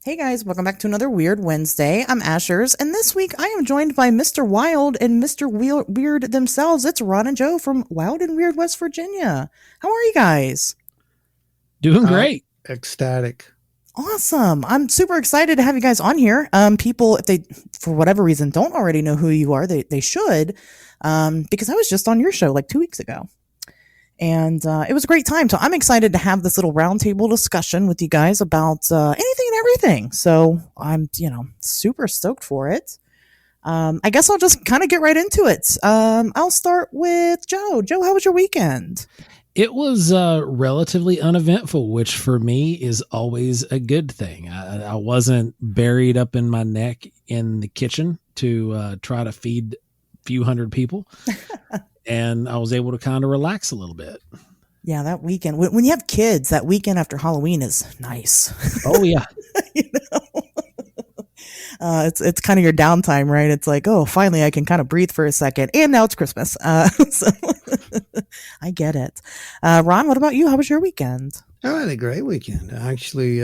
Hey guys, welcome back to another Weird Wednesday. I'm Asherz, and this week I am joined by Mr. Wild and Mr. Weird themselves. It's Ron and Joe from Wild and Weird, West Virginia. How are you guys? Doing great. Ecstatic. Awesome. I'm super excited to have you guys on here. People, if they, for whatever reason, don't already know who you are, they should, because I was just on your show like 2 weeks ago. And it was a great time. So I'm excited to have this little roundtable discussion with you guys about anything and everything. So I'm, super stoked for it. I guess I'll just kind of get right into it. I'll start with Joe. Joe, how was your weekend? It was relatively uneventful, which for me is always a good thing. I wasn't buried up in my neck in the kitchen to try to feed a few hundred people. And I was able to kind of relax a little bit. Yeah, that weekend. When you have kids, that weekend after Halloween is nice. Oh, yeah. It's kind of your downtime, right? It's like, oh, finally I can kind of breathe for a second. And now it's Christmas. So I get it. Ron, what about you? How was your weekend? I had a great weekend. I actually,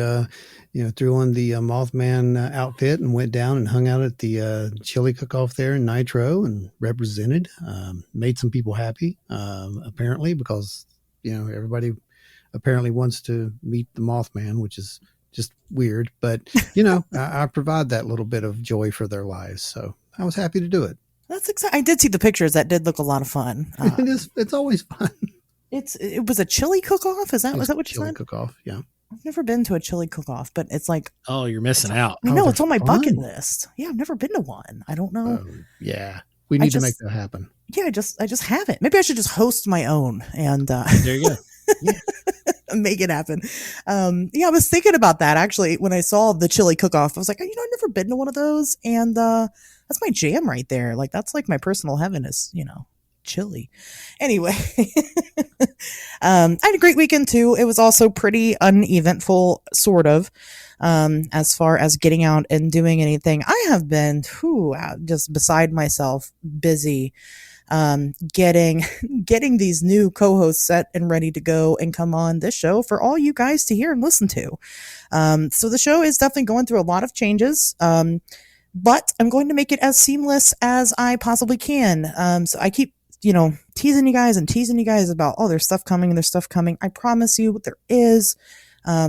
threw on the Mothman outfit and went down and hung out at the chili cook-off there in Nitro and represented, made some people happy, apparently, because, everybody apparently wants to meet the Mothman, which is just weird. But, I provide that little bit of joy for their lives. So I was happy to do it. That's exciting. I did see the pictures. That did look a lot of fun. It's always fun. It was a chili cook-off? Was that what you said? Chili cook-off, yeah. I've never been to a chili cook-off, but it's like... Oh, you're missing out. I know, it's on my bucket list. Yeah, I've never been to one. I don't know. Yeah, we need to make that happen. Yeah, I just haven't. Maybe I should just host my own and... there you go. Yeah. Make it happen. I was thinking about that, actually, when I saw the chili cook-off. I was like, I've never been to one of those, and that's my jam right there. Like, that's like my personal heaven is, chili. Anyway, I had a great weekend too. It was also pretty uneventful, sort of, as far as getting out and doing anything. I have been just beside myself, busy getting these new co-hosts set and ready to go and come on this show for all you guys to hear and listen to. So the show is definitely going through a lot of changes. But I'm going to make it as seamless as I possibly can. So I keep teasing you guys about, there's stuff coming. I promise you there is.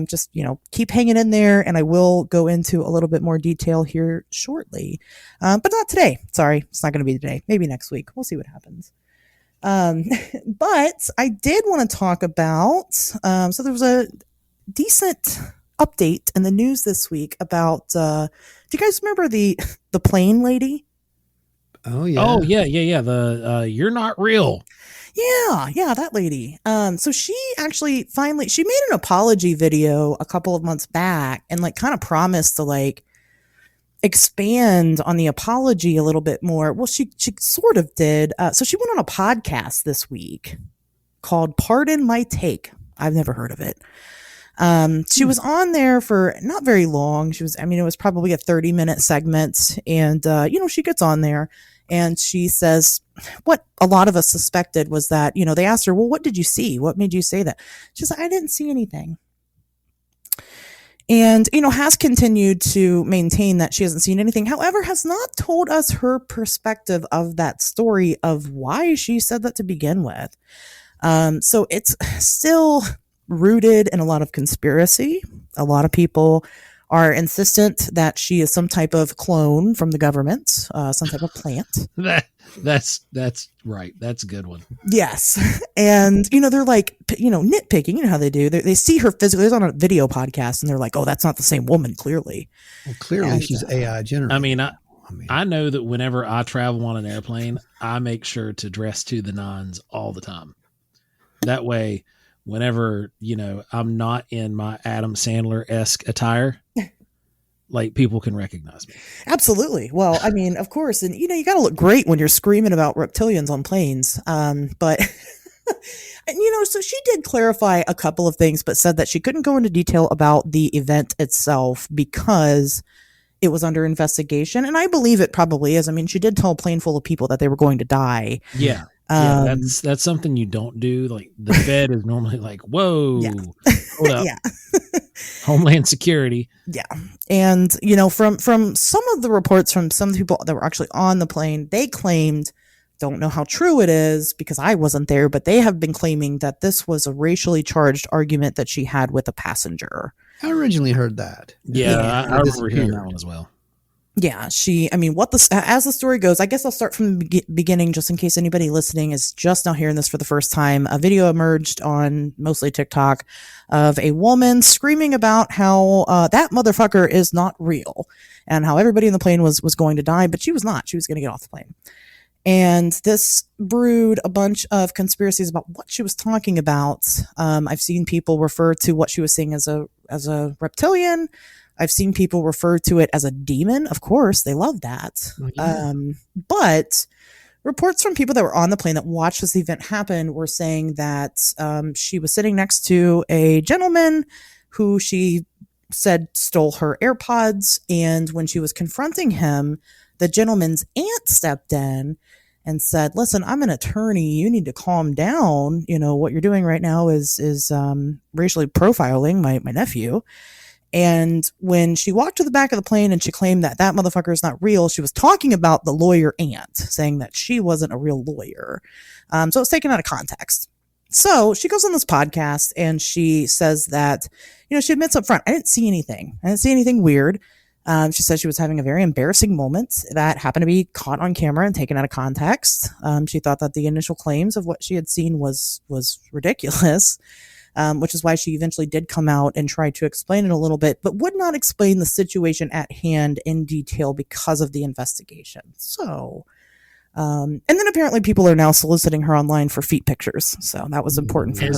Just, keep hanging in there, and I will go into a little bit more detail here shortly. But not today. Sorry, it's not going to be today. Maybe next week. We'll see what happens. But I did want to talk about, so there was a decent update in the news this week about, do you guys remember the plane lady? Oh yeah. Oh yeah. The you're not real. Yeah, that lady. So she actually she made an apology video a couple of months back and kind of promised to expand on the apology a little bit more. Well, she sort of did. So she went on a podcast this week called Pardon My Take. I've never heard of it. She was on there for not very long. It was probably a 30-minute segment, and she gets on there and she says what a lot of us suspected was that, they asked her, well, what did you see? What made you say that? She's like, I didn't see anything. And, has continued to maintain that she hasn't seen anything. However, has not told us her perspective of that story of why she said that to begin with. So it's still rooted in a lot of conspiracy. A lot of people are insistent that she is some type of clone from the government, some type of plant. That's right. That's a good one. Yes. And, they're nitpicking, how they do. They see her physically. They're on a video podcast and they're like, oh, that's not the same woman, clearly. Well, clearly she's AI generated. I know that whenever I travel on an airplane, I make sure to dress to the nines all the time. That way, whenever, I'm not in my Adam Sandler-esque attire, people can recognize me. Absolutely. Well, of course. And, you got to look great when you're screaming about reptilians on planes. But, so she did clarify a couple of things, but said that she couldn't go into detail about the event itself because it was under investigation. And I believe it probably is. She did tell a plane full of people that they were going to die. Yeah. That's something you don't do. The Fed is normally like, whoa, yeah. hold up. Yeah. Homeland Security. Yeah. And, you know, from some of the reports from some people that were actually on the plane, they claimed, don't know how true it is because I wasn't there, but they have been claiming that this was a racially charged argument that she had with a passenger. I originally heard that. Yeah, I remember hearing that one as well. Yeah, as the story goes, I guess I'll start from the beginning just in case anybody listening is just now hearing this for the first time. A video emerged on mostly TikTok of a woman screaming about how that motherfucker is not real and how everybody in the plane was going to die, but she was not. She was going to get off the plane. And this brewed a bunch of conspiracies about what she was talking about. I've seen people refer to what she was saying as a reptilian. I've seen people refer to it as a demon. Of course, they love that. Yeah. But reports from people that were on the plane that watched this event happen were saying that she was sitting next to a gentleman who she said stole her AirPods. And when she was confronting him, the gentleman's aunt stepped in and said, listen, I'm an attorney. You need to calm down. You know, what you're doing right now is racially profiling my nephew. And when she walked to the back of the plane and she claimed that that motherfucker is not real, she was talking about the lawyer aunt, saying that she wasn't a real lawyer. So it's taken out of context. So she goes on this podcast and she says that, you know, she admits up front, I didn't see anything. I didn't see anything weird. She said she was having a very embarrassing moment that happened to be caught on camera and taken out of context. She thought that the initial claims of what she had seen was ridiculous. Which is why she eventually did come out and try to explain it a little bit, but would not explain the situation at hand in detail because of the investigation. So, and then apparently people are now soliciting her online for feet pictures. So that was important for her.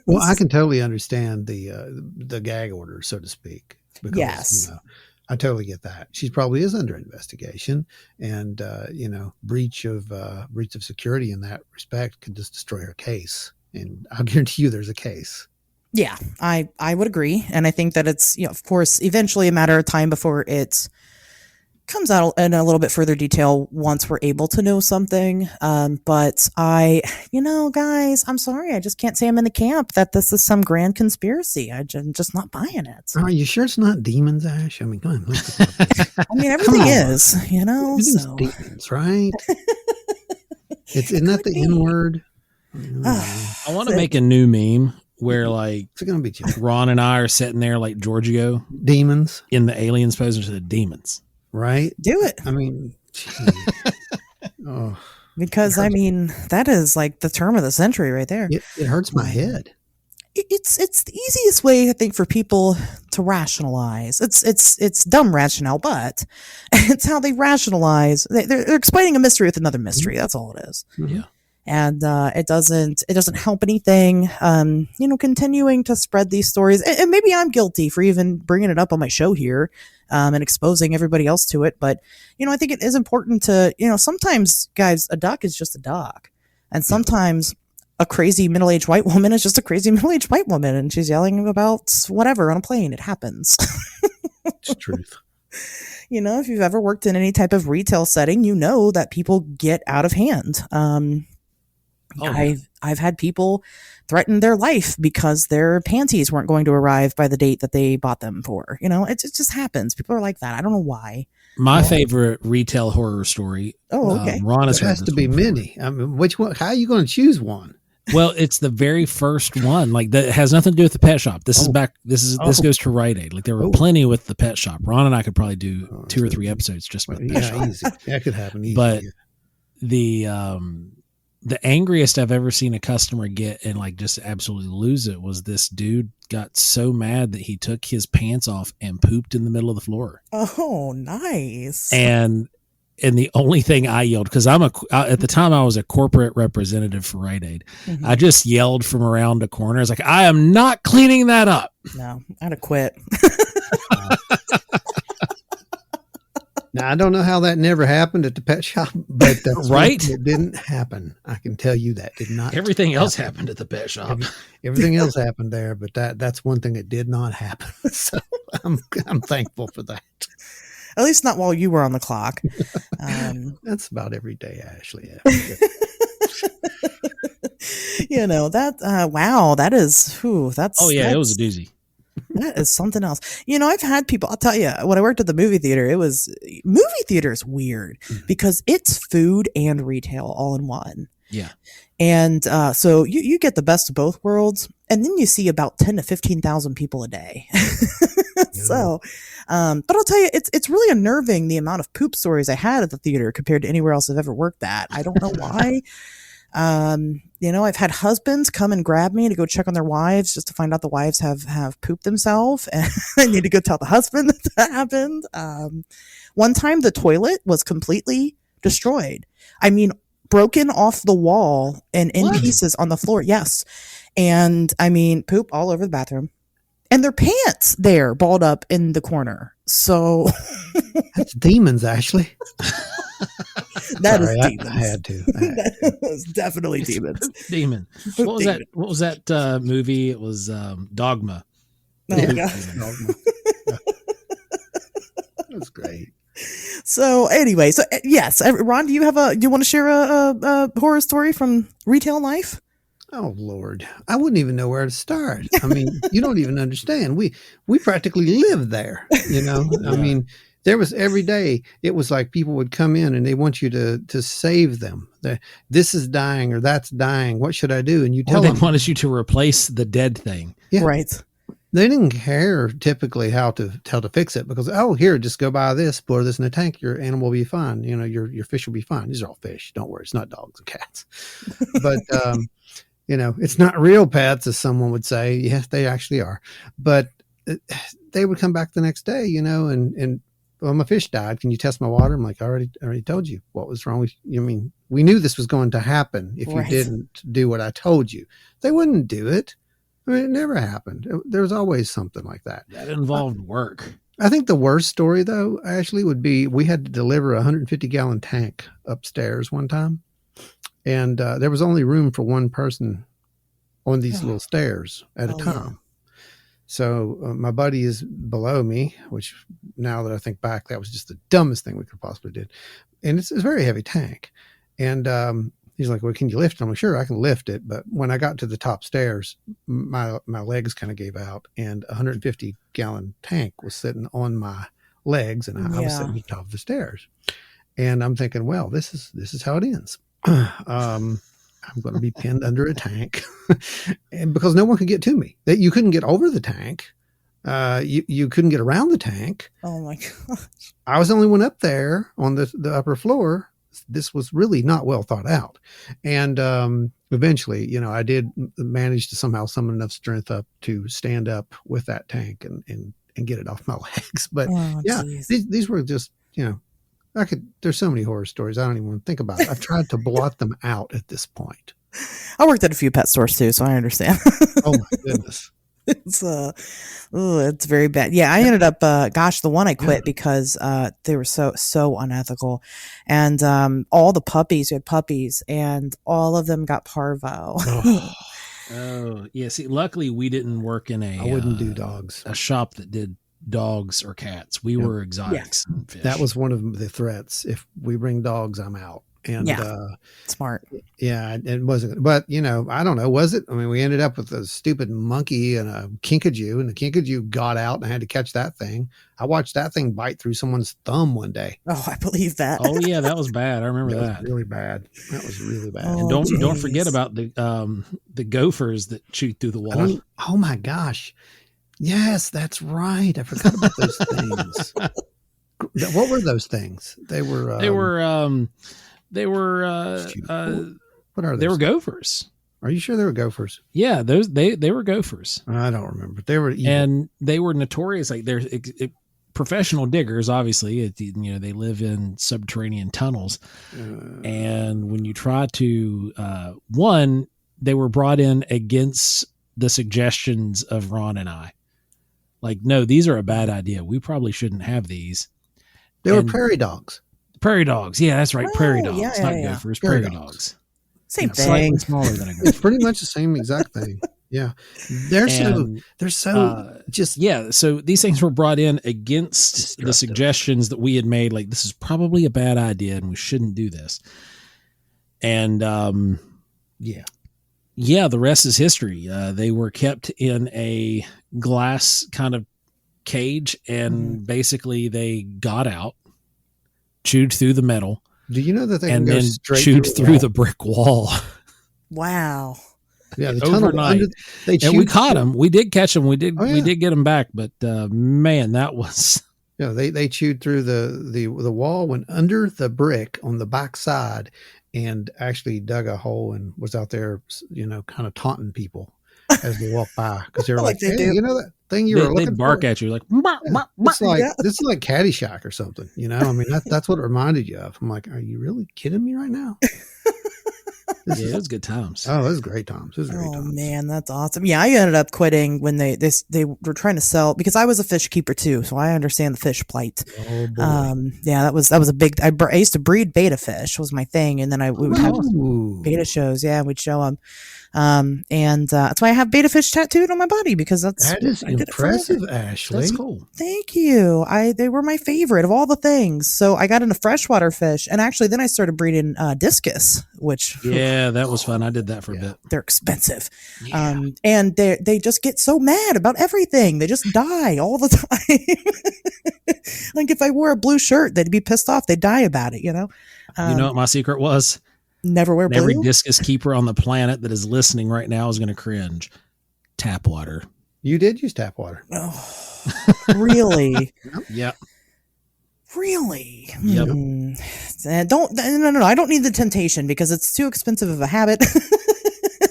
Well, I can totally understand the gag order, so to speak. Because, yes. You know, I totally get that. She probably is under investigation, and you know, breach of security in that respect could just destroy her case. And I'll guarantee you there's a case. Yeah, I would agree. And I think that it's, you know, of course, eventually a matter of time before it comes out in a little bit further detail once we're able to know something. But you know, guys, I'm sorry. I just can't say I'm in the camp that this is some grand conspiracy. I'm just not buying it. Are you sure it's not demons, Ash? I mean, come on. I mean, everything is, you know. So. Demons, right? Isn't that the N word? I want to make a new meme where like it's gonna be Ron and I are sitting there like Giorgio demons in the aliens posing to the demons. Right? Do it. I mean, because I mean that is like the term of the century right there. It hurts my head. It's the easiest way I think for people to rationalize. It's dumb rationale, but it's how they rationalize. They're explaining a mystery with another mystery. That's all it is. Yeah. And it doesn't help anything, you know, continuing to spread these stories. And maybe I'm guilty for even bringing it up on my show here and exposing everybody else to it. But, you know, I think it is important to, you know, sometimes, guys, a duck is just a duck. And sometimes a crazy middle-aged white woman is just a crazy middle-aged white woman. And she's yelling about whatever on a plane. It happens. It's the truth. You know, if you've ever worked in any type of retail setting, you know that people get out of hand. I've had people threaten their life because their panties weren't going to arrive by the date that they bought them for. You know, it just happens. People are like that. I don't know why. My favorite retail horror story. Oh, okay. Ron has to be many. I mean, which one? How are you going to choose one? Well, it's the very first one. Like that has nothing to do with the pet shop. This goes to Rite Aid. Like there were plenty with the pet shop. Ron and I could probably do 2 or 3 episodes just about the pet shop. Easy. That could happen easy. But the angriest I've ever seen a customer get and like just absolutely lose it was this dude got so mad that he took his pants off and pooped in the middle of the floor. Oh, nice. And the only thing I yelled, because at the time I was a corporate representative for Rite Aid. Mm-hmm. I just yelled from around a corner. I was like, I am not cleaning that up. No, I'd have quit. Now, I don't know how that never happened at the pet shop, but that's right. It didn't happen. I can tell you that did not. Everything else happened at the pet shop. Everything else happened there, but that's one thing that did not happen. So I'm thankful for that. At least not while you were on the clock. That's about every day, Ashley. You know, that, wow, that is, whew, Oh yeah, it was that's, a doozy. that is something else. You know, I've had people, I'll tell you, when I worked at the movie theater, movie theater is weird because it's food and retail all in one. Yeah. And so you get the best of both worlds, and then you see about 10 to 15,000 people a day. So, but I'll tell you, it's really unnerving the amount of poop stories I had at the theater compared to anywhere else I've ever worked at. I don't know why. You know, I've had husbands come and grab me to go check on their wives just to find out the wives have pooped themselves, and I need to go tell the husband that happened. One time the toilet was completely destroyed. I mean, broken off the wall and in pieces on the floor. Yes. And I mean, poop all over the bathroom. And their pants there balled up in the corner. So that's demons, Ashley. That is demons. I had to. That was definitely demons. Demon. What was that? What was that movie? It was Dogma. Oh, yeah. Dogma. That's great. So anyway, yes, Ron, do you want to share a horror story from retail life? Oh Lord, I wouldn't even know where to start. I mean, you don't even understand. We practically lived there. You know, I mean, there was every day. It was like people would come in and they want you to save them. This is dying or that's dying. What should I do? And you tell them. They wanted you to replace the dead thing. Yeah. Right. They didn't care typically how to fix it because, oh, here, just go buy this, pour this in a tank. Your animal will be fine. You know, your fish will be fine. These are all fish. Don't worry. It's not dogs and cats. But, you know, it's not real pets, as someone would say. Yes, they actually are. But they would come back the next day, you know, and well, my fish died. Can you test my water? I'm like, I already told you what was wrong with you. I mean, we knew this was going to happen if you didn't do what I told you. They wouldn't do it. I mean, it never happened. There was always something like that. That involved work. I think the worst story, though, actually would be we had to deliver a 150-gallon tank upstairs one time. And there was only room for one person on these little stairs at a time. Yeah. So my buddy is below me, which now that I think back, that was just the dumbest thing we could possibly did. And it's a very heavy tank. And he's like, well, can you lift it? I'm like, sure, I can lift it. But when I got to the top stairs, my legs kind of gave out, and a 150-gallon tank was sitting on my legs, and I was sitting at the top of the stairs. And I'm thinking, well, this is how it ends. I'm going to be pinned under a tank, and because no one could get to me, that you couldn't get over the tank. You couldn't get around the tank. Oh my gosh. I was the only one up there on the upper floor. This was really not well thought out. And eventually, you know, I did manage to somehow summon enough strength up to stand up with that tank and get it off my legs. But these were just, you know, there's so many horror stories. I don't even want to think about it. I've tried to blot them out at this point. I worked at a few pet stores too, so I understand. Oh my goodness. It's very bad. Yeah, I ended up, the one I quit because they were so unethical, and all the puppies, we had puppies, and all of them got parvo. Oh yeah. See, luckily we didn't work in I wouldn't do dogs. A shop that did dogs or cats. We were exotics. And fish. That was one of the threats. If we bring dogs, I'm out. And smart. Yeah, it wasn't, but you know, I don't know, was it? I mean, we ended up with a stupid monkey and a kinkajou, and the kinkajou got out, and I had to catch that thing. I watched that thing bite through someone's thumb one day. Oh, I believe that. Oh yeah, that was bad. I remember that. Was really bad. That was really bad. And don't forget about the gophers that shoot through the wall. Oh my gosh. Yes, that's right. I forgot about those things. What were those things? They were what are those? They were gophers. Are you sure they were gophers? Yeah, they were gophers. I don't remember. They were evil. And they were notorious. Like they're professional diggers. Obviously, you know, they live in subterranean tunnels. And when you try to they were brought in against the suggestions of Ron and I. Like, no, these are a bad idea. We probably shouldn't have these. They were prairie dogs. Prairie dogs. Yeah, that's right. Prairie dogs. Yeah, not gophers. Prairie dogs. Same thing. Slightly smaller than a gopher. It's pretty much the same exact thing. Yeah. They're so just. Yeah. So these things were brought in against the suggestions that we had made. Like, this is probably a bad idea and we shouldn't do this. And, Yeah, the rest is history. They were kept in a glass kind of cage, and basically they got out, chewed through the metal, Do you know that they can and go then straight chewed through through the brick wall Wow. Yeah, the tunnel under. overnight. They And we chewed caught through- them. We did catch them. We did. Oh, yeah. We did get them back. But man, that was Yeah, they chewed through the wall, went under the brick on the back side, and actually dug a hole and was out there, kind of taunting people as they walk by because they were Like like, they "Hey, do. you know that thing you they, were they looking bark for?" at you like. Yeah, it's like Yeah. this is like Caddyshack or something. I mean that's what it reminded you of. I'm like, are you really kidding me right now? Yeah, it was good times. Oh, it was great times. It was great Oh times. man, that's awesome. Yeah, I ended up quitting when they were trying to sell, because I was a fish keeper too, so I understand the fish plight. Oh boy. Yeah, that was a big. I used to breed beta fish, was my thing, and then we would have Ooh. beta shows. Yeah, we'd show them. And that's why I have beta fish tattooed on my body, because That is I did it forever. impressive, Ashley. That's cool. Thank you. They were my favorite of all the things. So I got into freshwater fish, and actually then I started breeding discus, which Yeah, that was fun. I did that for a bit. they're expensive. Yeah. And they just get so mad about everything. They just die all the time. Like if I wore a blue shirt, they'd be pissed off. They'd die about it, You know what my secret was? Never wear And every blue. discus keeper on the planet that is listening right now is going to cringe. Tap water. You did use tap water. Oh, really? Yep. Really? Yep. No. I don't need the temptation because it's too expensive of a habit.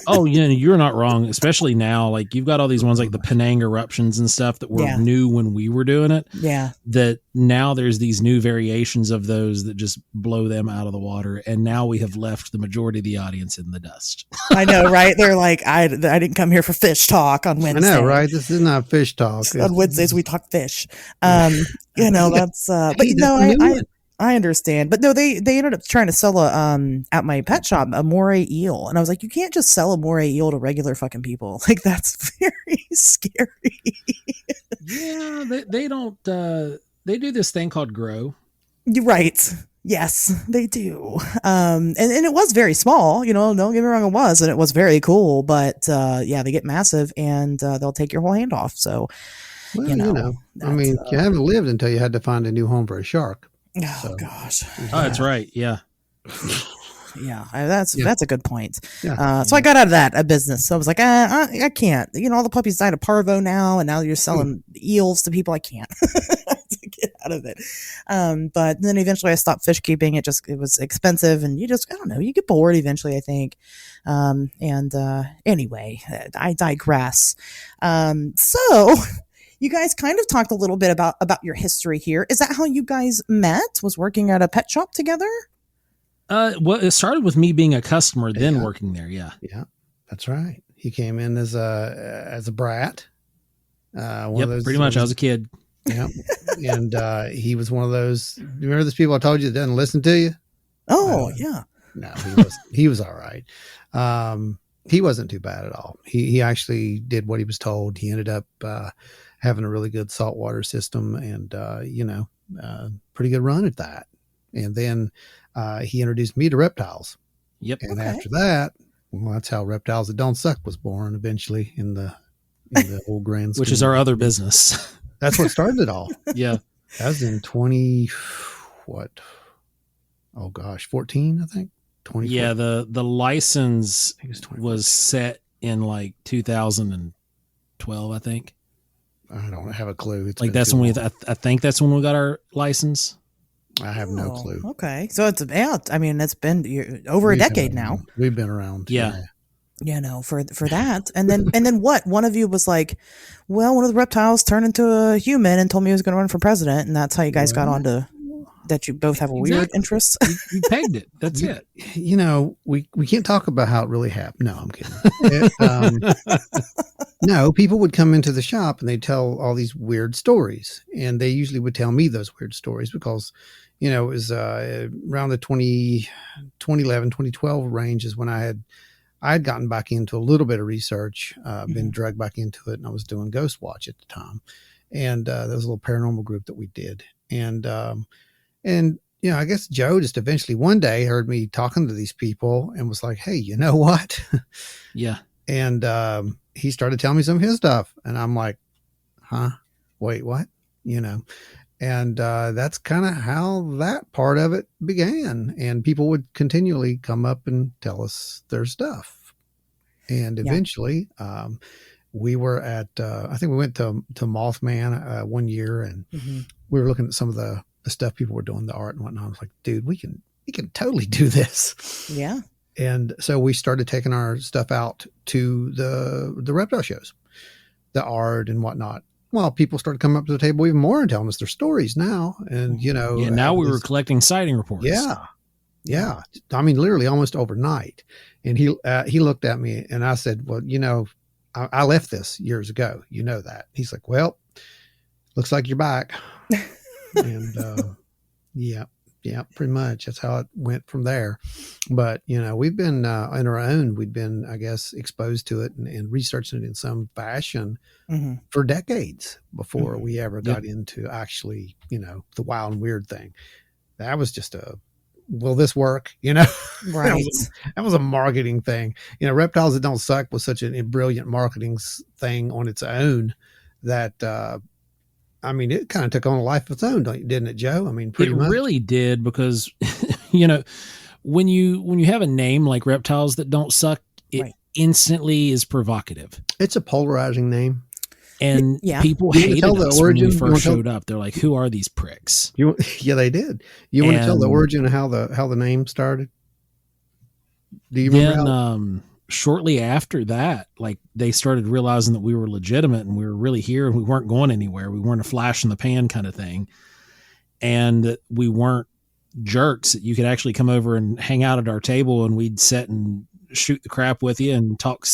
Oh, yeah, you're not wrong. Especially now, like you've got all these ones like the Penang eruptions and stuff that were Yeah. new when we were doing it. Yeah. That now there's these new variations of those that just blow them out of the water, and now we have left the majority of the audience in the dust. I know, right? They're like, I didn't come here for fish talk on Wednesday. I know, right? This is not fish talk. On Wednesdays we talk fish. That's but Hey, that's a new one. I understand. But no, they ended up trying to sell at my pet shop a moray eel, and I was like, you can't just sell a moray eel to regular fucking people. Like that's very scary. Yeah, they don't. They do this thing called grow. You're right. Yes, they do. And it was very small, don't get me wrong, it was, and it was very cool, but yeah, they get massive and they'll take your whole hand off. So, Well, I that's, mean, you haven't lived until you had to find a new home for a shark. oh So- gosh. Oh, that's right. Yeah. Yeah, that's a good point. Yeah. So I got out of that business. So I was like, I can't. All the puppies died of parvo now, and now you're selling eels to people. I can't. To get out of it. But then eventually I stopped fish keeping. It was expensive, and I don't know, you get bored eventually, I think. Anyway, I digress. So. You guys kind of talked a little bit about your history here. Is that how you guys met? Was working at a pet shop together? Well, it started with me being a customer, then Yeah. working there. Yeah. Yeah, that's right. He came in as a brat. One of those, Pretty much. I was a kid. Yeah, and he was one of those. Remember those people I told you that doesn't listen to you? Oh, yeah. No, he was all right. He wasn't too bad at all. He actually did what he was told. He ended up having a really good saltwater system and pretty good run at that. And then he introduced me to reptiles. Yep. And Okay. after that, well, that's how Reptiles That Don't Suck was born eventually in the whole grand scheme. Which is our other business. That's what started it all. Yeah. That was in 14, I think. 20. Yeah. The license I think it was 20. was set in like 2012, I think. I don't have a clue. It's Like been that's too when long. I think that's when we got our license. I have no Oh, clue. Okay. So it's I mean, it's been over a We've been decade now. around. We've been around. Yeah. For that. And then what? One of you was like, well, one of the reptiles turned into a human and told me he was going to run for president. And that's how you guys got Well, onto that. You both have a weird Exactly. interest. You pegged it. That's it. We can't talk about how it really happened. No, I'm kidding. No, people would come into the shop and they'd tell all these weird stories. And they usually would tell me those weird stories because, it was around the 2011, 2012 range is when I had gotten back into a little bit of research, been dragged back into it, and I was doing Ghost Watch at the time. And there was a little paranormal group that we did. And I guess Joe just eventually one day heard me talking to these people and was like, hey, you know what? Yeah. And he started telling me some of his stuff. And I'm like, huh? Wait, what? And that's kind of how that part of it began. And people would continually come up and tell us their stuff. And eventually, we were at, I think we went to Mothman one year, and we were looking at some of the stuff people were doing, the art and whatnot. I was like, dude, we can totally do this. Yeah. And so we started taking our stuff out to the reptile shows, the art and whatnot. Well, people started coming up to the table even more and telling us their stories now. And, now we were collecting sighting reports. Yeah. I mean, literally almost overnight. And he looked at me and I said, well, I left this years ago. You know that. He's like, well, looks like you're back. And, yeah, pretty much. That's how it went from there. But, we've been on our own. We've been, I guess, exposed to it and researching it in some fashion for decades before we ever got into actually, the wild and weird thing. That was just will this work? Right. that was a marketing thing. Reptiles That Don't Suck was such a brilliant marketing thing on its own that, it kind of took on a life of its own, didn't it, Joe? I mean, pretty much. It really did, because, when you have a name like Reptiles That Don't Suck, it instantly is provocative. It's a polarizing name. And people hated us when we first showed up. They're like, who are these pricks? Yeah, they did. You want to tell the origin of how the name started? Do you remember? Shortly after that, like, they started realizing that we were legitimate and we were really here and we weren't going anywhere. We weren't a flash in the pan kind of thing. And we weren't jerks. You could actually come over and hang out at our table and we'd sit and shoot the crap with you and talk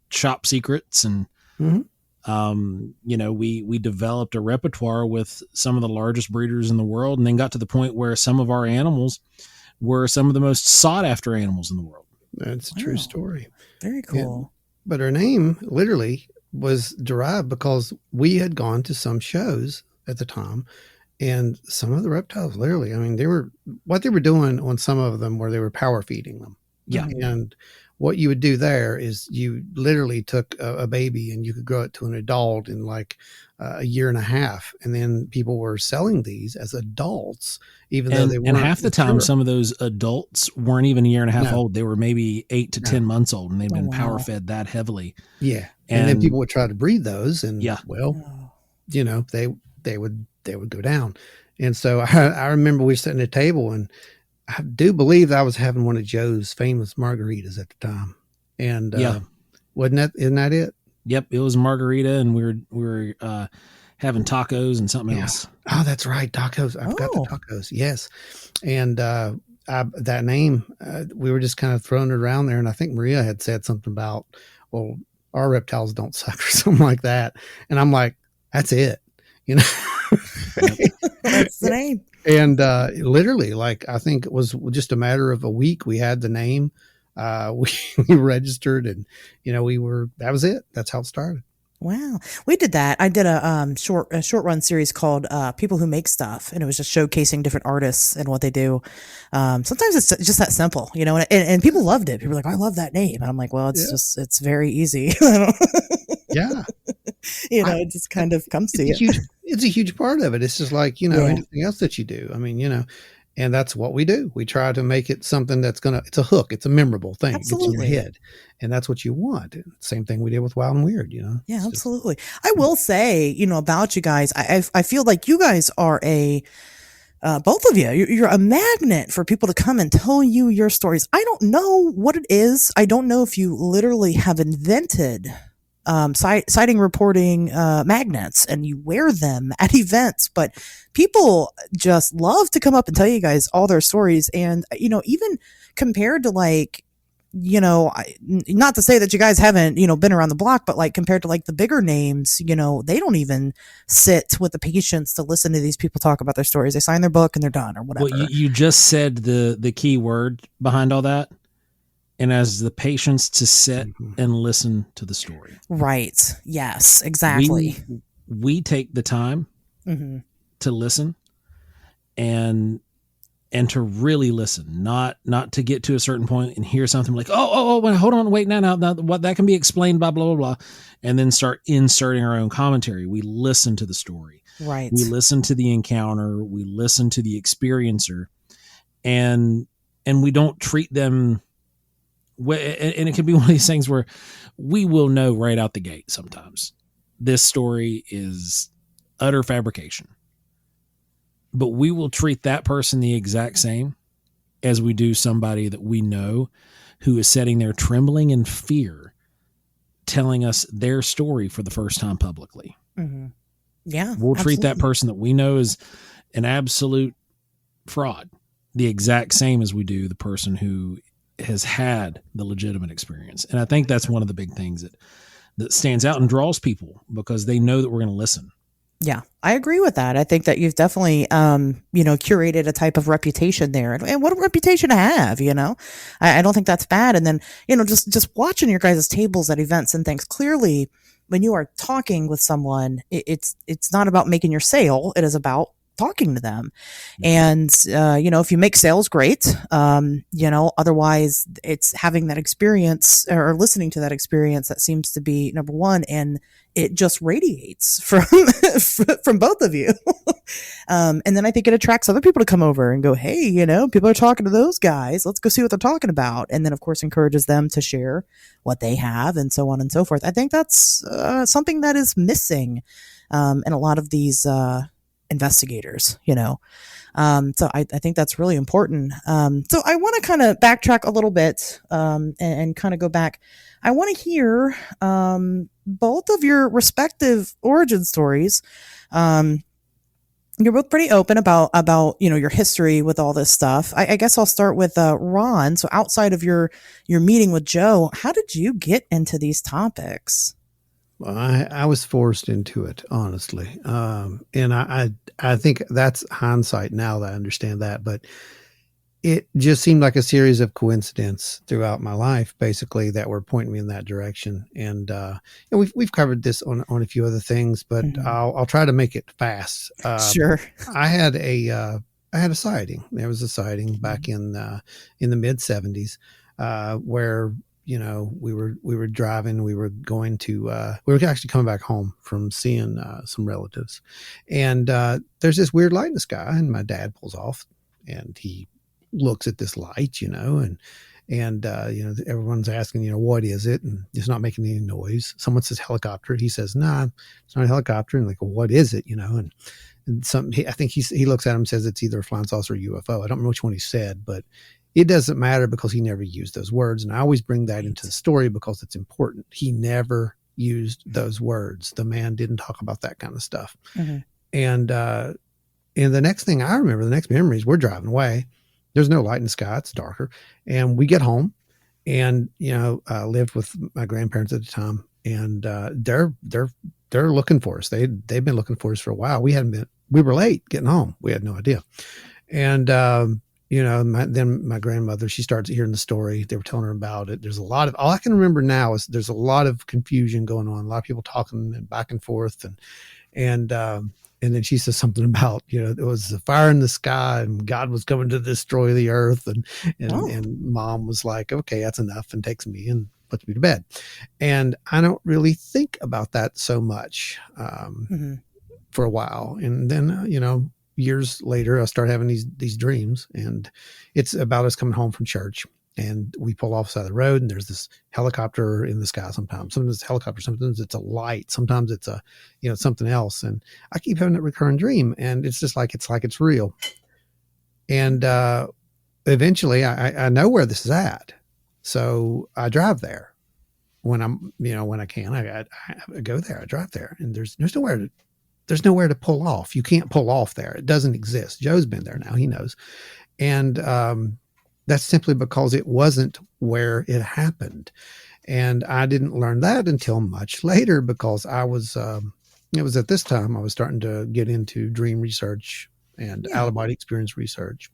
shop secrets. And, we developed a repertoire with some of the largest breeders in the world, and then got to the point where some of our animals were some of the most sought after animals in the world. That's a true story. Very cool. But her name literally was derived because we had gone to some shows at the time, and some of the reptiles literally, what they were doing on some of them where they were power feeding them. Yeah. And what you would do there is you literally took a baby and you could grow it to an adult in like a year and a half. And then people were selling these as adults, even though they weren't. And half the time, some of those adults weren't even a year and a half old. They were maybe 8 to 10 months old, and they'd been power fed that heavily. Yeah. And then people would try to breed those, and they would go down. And so I remember we were sitting at a table, and I do believe I was having one of Joe's famous margaritas at the time. And isn't that it? Yep, it was margarita, and we were having tacos and something else. Oh, that's right, tacos. I forgot the tacos. Yes, and that name, we were just kind of throwing it around there, and I think Maria had said something about, well, our reptiles don't suck or something like that, and I'm like, that's it, That's the name. And literally, like, I think it was just a matter of a week. We had the name. We registered, and that was it. That's how it started. Wow. We did that. I did a short run series called People Who Make Stuff, and it was just showcasing different artists and what they do. Sometimes it's just that simple, and people loved it. People were like, I love that name. And I'm like, well, it's very easy. Yeah. It just kind of comes to you. It's a huge part of it. It's just like, anything else that you do. And that's what we do. We try to make it something that's it's a hook. It's a memorable thing. Absolutely. It gets in your head. And that's what you want. Same thing we did with Wild and Weird, Yeah, absolutely. I will say, about you guys, I feel like you guys are both of you're a magnet for people to come and tell you your stories. I don't know what it is. I don't know if you literally have invented sighting reporting magnets and you wear them at events, but people just love to come up and tell you guys all their stories. And even compared to not to say that you guys haven't been around the block, but like compared to like the bigger names, they don't even sit with the patience to listen to these people talk about their stories. They sign their book and they're done or whatever. Well, you just said the key word behind all that. And as the patience to sit and listen to the story. Right. Yes, exactly. We take the time to listen, and and to really listen, not to get to a certain point and hear something like, wait, hold on, wait, now, what that can be explained by blah, blah, blah, and then start inserting our own commentary. We listen to the story. Right. We listen to the encounter. We listen to the experiencer, and we don't treat them. And it can be one of these things where we will know right out the gate sometimes this story is utter fabrication, but we will treat that person the exact same as we do somebody that we know who is sitting there trembling in fear, telling us their story for the first time publicly. Mm-hmm. Yeah. We'll absolutely. treat that person that we know as an absolute fraud the exact same as we do the person who has had the legitimate experience. And I think that's one of the big things that stands out and draws people, because they know that we're going to listen. Yeah, I agree with that. I think that you've definitely, curated a type of reputation there, and what a reputation to have. I don't think that's bad. And then, just watching your guys' tables at events and things. Clearly, when you are talking with someone, it's not about making your sale. It is about talking to them. And, if you make sales, great. Otherwise it's having that experience or listening to that experience that seems to be number one. And it just radiates from both of you. And then I think it attracts other people to come over and go, hey, people are talking to those guys. Let's go see what they're talking about. And then of course encourages them to share what they have and so on and so forth. I think that's something that is missing in a lot of these investigators, so I think that's really important. So I want to kind of backtrack a little bit and kind of go back. I want to hear both of your respective origin stories. You're both pretty open about your history with all this stuff. I guess I'll start with Ron. So outside of your meeting with Joe, how did you get into these topics? Well, I was forced into it, honestly. And I think that's hindsight now that I understand that, but it just seemed like a series of coincidence throughout my life, basically, that were pointing me in that direction. And we've covered this on a few other things, but I'll try to make it fast. Sure. I had a sighting. There was a sighting back in the mid 70s, where we were driving, we were going to, we were actually coming back home from seeing some relatives. And there's this weird light in the sky, and my dad pulls off and he looks at this light, and everyone's asking, what is it? And it's not making any noise. Someone says helicopter. He says, nah, it's not a helicopter. And like, well, what is it? And I think he looks at him and says it's either a flying saucer or UFO. I don't know which one he said, but it doesn't matter because he never used those words. And I always bring that into the story because it's important. He never used those words. The man didn't talk about that kind of stuff. Mm-hmm. And the next thing I remember, the next memory is we're driving away. There's no light in the sky. It's darker. And we get home and, I lived with my grandparents at the time, and they're looking for us. They've been looking for us for a while. We were late getting home. We had no idea. And, then my grandmother, she starts hearing the story. They were telling her about it. There's all I can remember now is there's a lot of confusion going on, a lot of people talking and back and forth. And then she says something about, it was a fire in the sky and God was coming to destroy the earth. And mom was like, okay, that's enough, and takes me and puts me to bed. And I don't really think about that so much for a while. And then, years later, I start having these dreams, and it's about us coming home from church, and we pull off the side of the road, and there's this helicopter in the sky. Sometimes it's a helicopter, sometimes it's a light, sometimes it's something else. And I keep having that recurring dream, and it's just like, it's real. And, eventually I know where this is at. So I drive there when when I can, I go there, I drive there, and there's nowhere to pull off. You can't pull off there. It doesn't exist. Joe's been there now. He knows. And that's simply because it wasn't where it happened. And I didn't learn that until much later, because it was at this time I was starting to get into dream research and out-of-body experience research.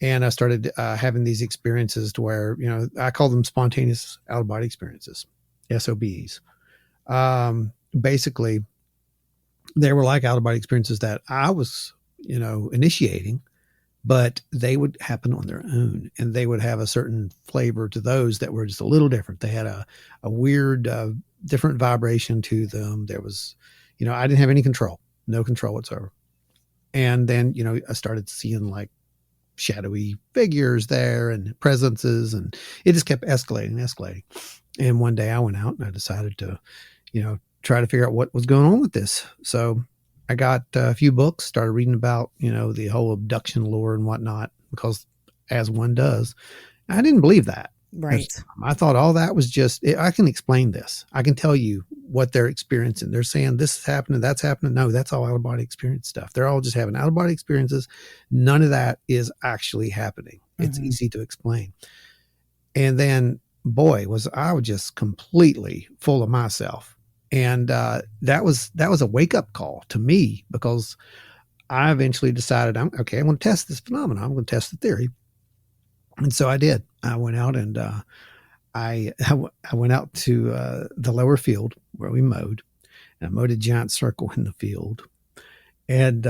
And I started having these experiences to where, I call them spontaneous out-of-body experiences, SOBs. Basically, they were like out-of-body experiences that I was, initiating, but they would happen on their own, and they would have a certain flavor to those that were just a little different. They had a weird, different vibration to them. There was, I didn't have any control, no control whatsoever. And then, I started seeing like shadowy figures there and presences, and it just kept escalating. And one day I went out and I decided to, try to figure out what was going on with this. So I got a few books, started reading about, the whole abduction lore and whatnot, because as one does, I didn't believe that. Right. I thought all that was just, I can explain this. I can tell you what they're experiencing. They're saying this is happening, that's happening. No, that's all out of body experience stuff. They're all just having out of body experiences. None of that is actually happening. It's easy to explain. And then, boy, I was just completely full of myself. And that was a wake up call to me, because I eventually decided, I'm going to test this phenomenon. I'm going to test the theory. And so I did. I went out and I went out to the lower field where we mowed, and I mowed a giant circle in the field. And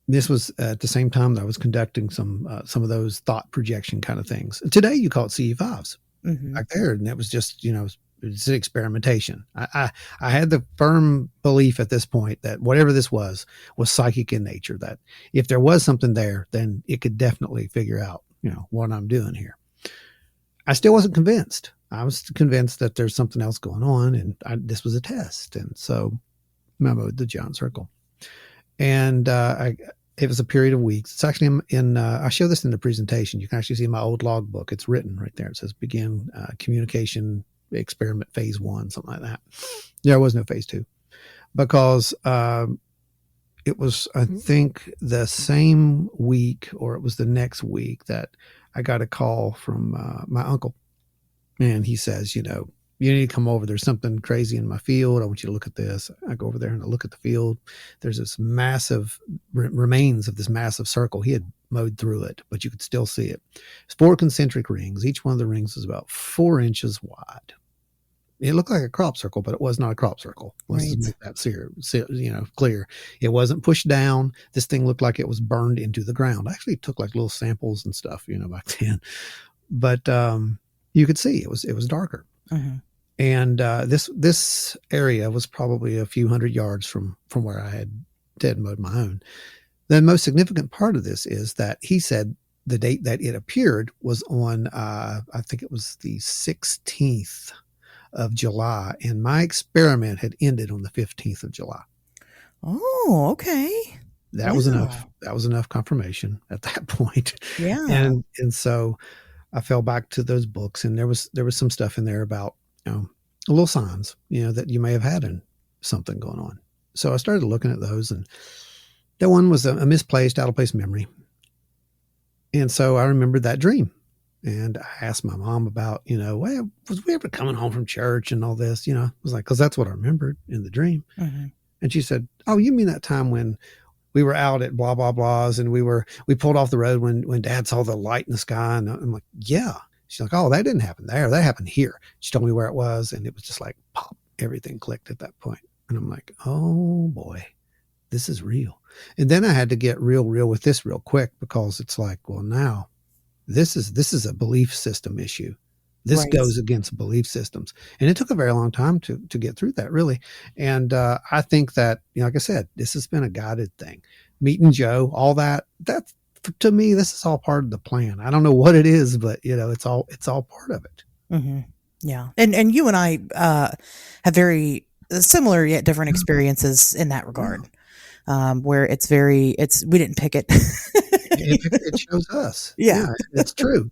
this was at the same time that I was conducting some of those thought projection kind of things. Today you call it CE5s back there, and it was just it's an experimentation. I had the firm belief at this point that whatever this was psychic in nature. That if there was something there, then it could definitely figure out what I'm doing here. I still wasn't convinced. I was convinced that there's something else going on, and this was a test. And so I mowed the giant circle, and it was a period of weeks. It's actually I show this in the presentation. You can actually see my old log book. It's written right there. It says begin communication experiment phase 1, something like that. There was no phase 2, because it was, I think, the same week, or it was the next week, that I got a call from my uncle. And he says, you need to come over. There's something crazy in my field. I want you to look at this. I go over there and I look at the field. There's this massive remains of this massive circle. He had mowed through it, but you could still see it. It's 4 concentric rings. Each one of the rings was about 4 inches wide. It looked like a crop circle, but it was not a crop circle. Let's make that clear. It wasn't pushed down. This thing looked like it was burned into the ground. I actually took like little samples and stuff, back then. But you could see it was darker. And this area was probably a few hundred yards from where I had mowed my own. The most significant part of this is that he said the date that it appeared was on, I think it was the 16th of July, and my experiment had ended on the 15th of July. Oh, okay. That was enough. That was enough confirmation at that point. Yeah. And so I fell back to those books, and there was some stuff in there about, little signs, that you may have had in something going on. So I started looking at those, and that one was a misplaced, out of place memory. And so I remembered that dream. And I asked my mom about, well, was we ever coming home from church and all this? I was like, because that's what I remembered in the dream. And she said, oh, you mean that time when we were out at blah, blah, blahs, and we pulled off the road when Dad saw the light in the sky? And I'm like, yeah. She's like, oh, that didn't happen there. That happened here. She told me where it was, and it was just like, pop, everything clicked at that point. And I'm like, oh boy, this is real. And then I had to get real with this real quick, because it's like, well, now this is a belief system issue. This goes against belief systems. And it took a very long time to get through that, really. And I think that, like I said, this has been a guided thing. Meeting Joe, all that's, to me, this is all part of the plan. I don't know what it is, but it's all part of it. Yeah. And you and I have very similar yet different experiences in that regard, where we didn't pick it. It shows us. Yeah, it's true.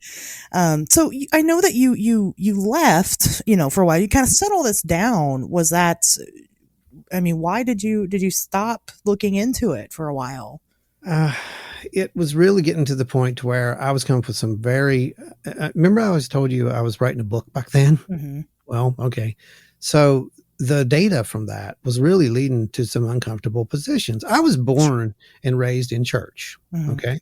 So I know that you left, for a while. You kind of set all this down. Was that, why did you stop looking into it for a while? It was really getting to the point where I was coming up with some very, remember I always told you I was writing a book back then? Well, okay. So the data from that was really leading to some uncomfortable positions. I was born and raised in church. Okay.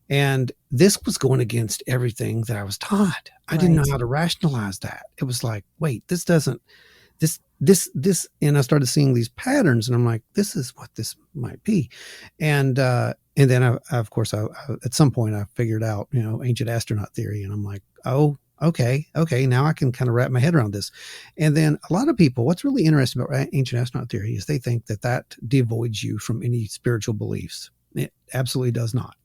And this was going against everything that I was taught. I didn't know how to rationalize that. It was like, wait, this doesn't, this, and I started seeing these patterns, and I'm like, this is what this might be. And And then of course, at some point I figured out, ancient astronaut theory, and I'm like, oh, okay. Now I can kind of wrap my head around this. And then a lot of people, what's really interesting about ancient astronaut theory is they think that devoids you from any spiritual beliefs. It absolutely does not.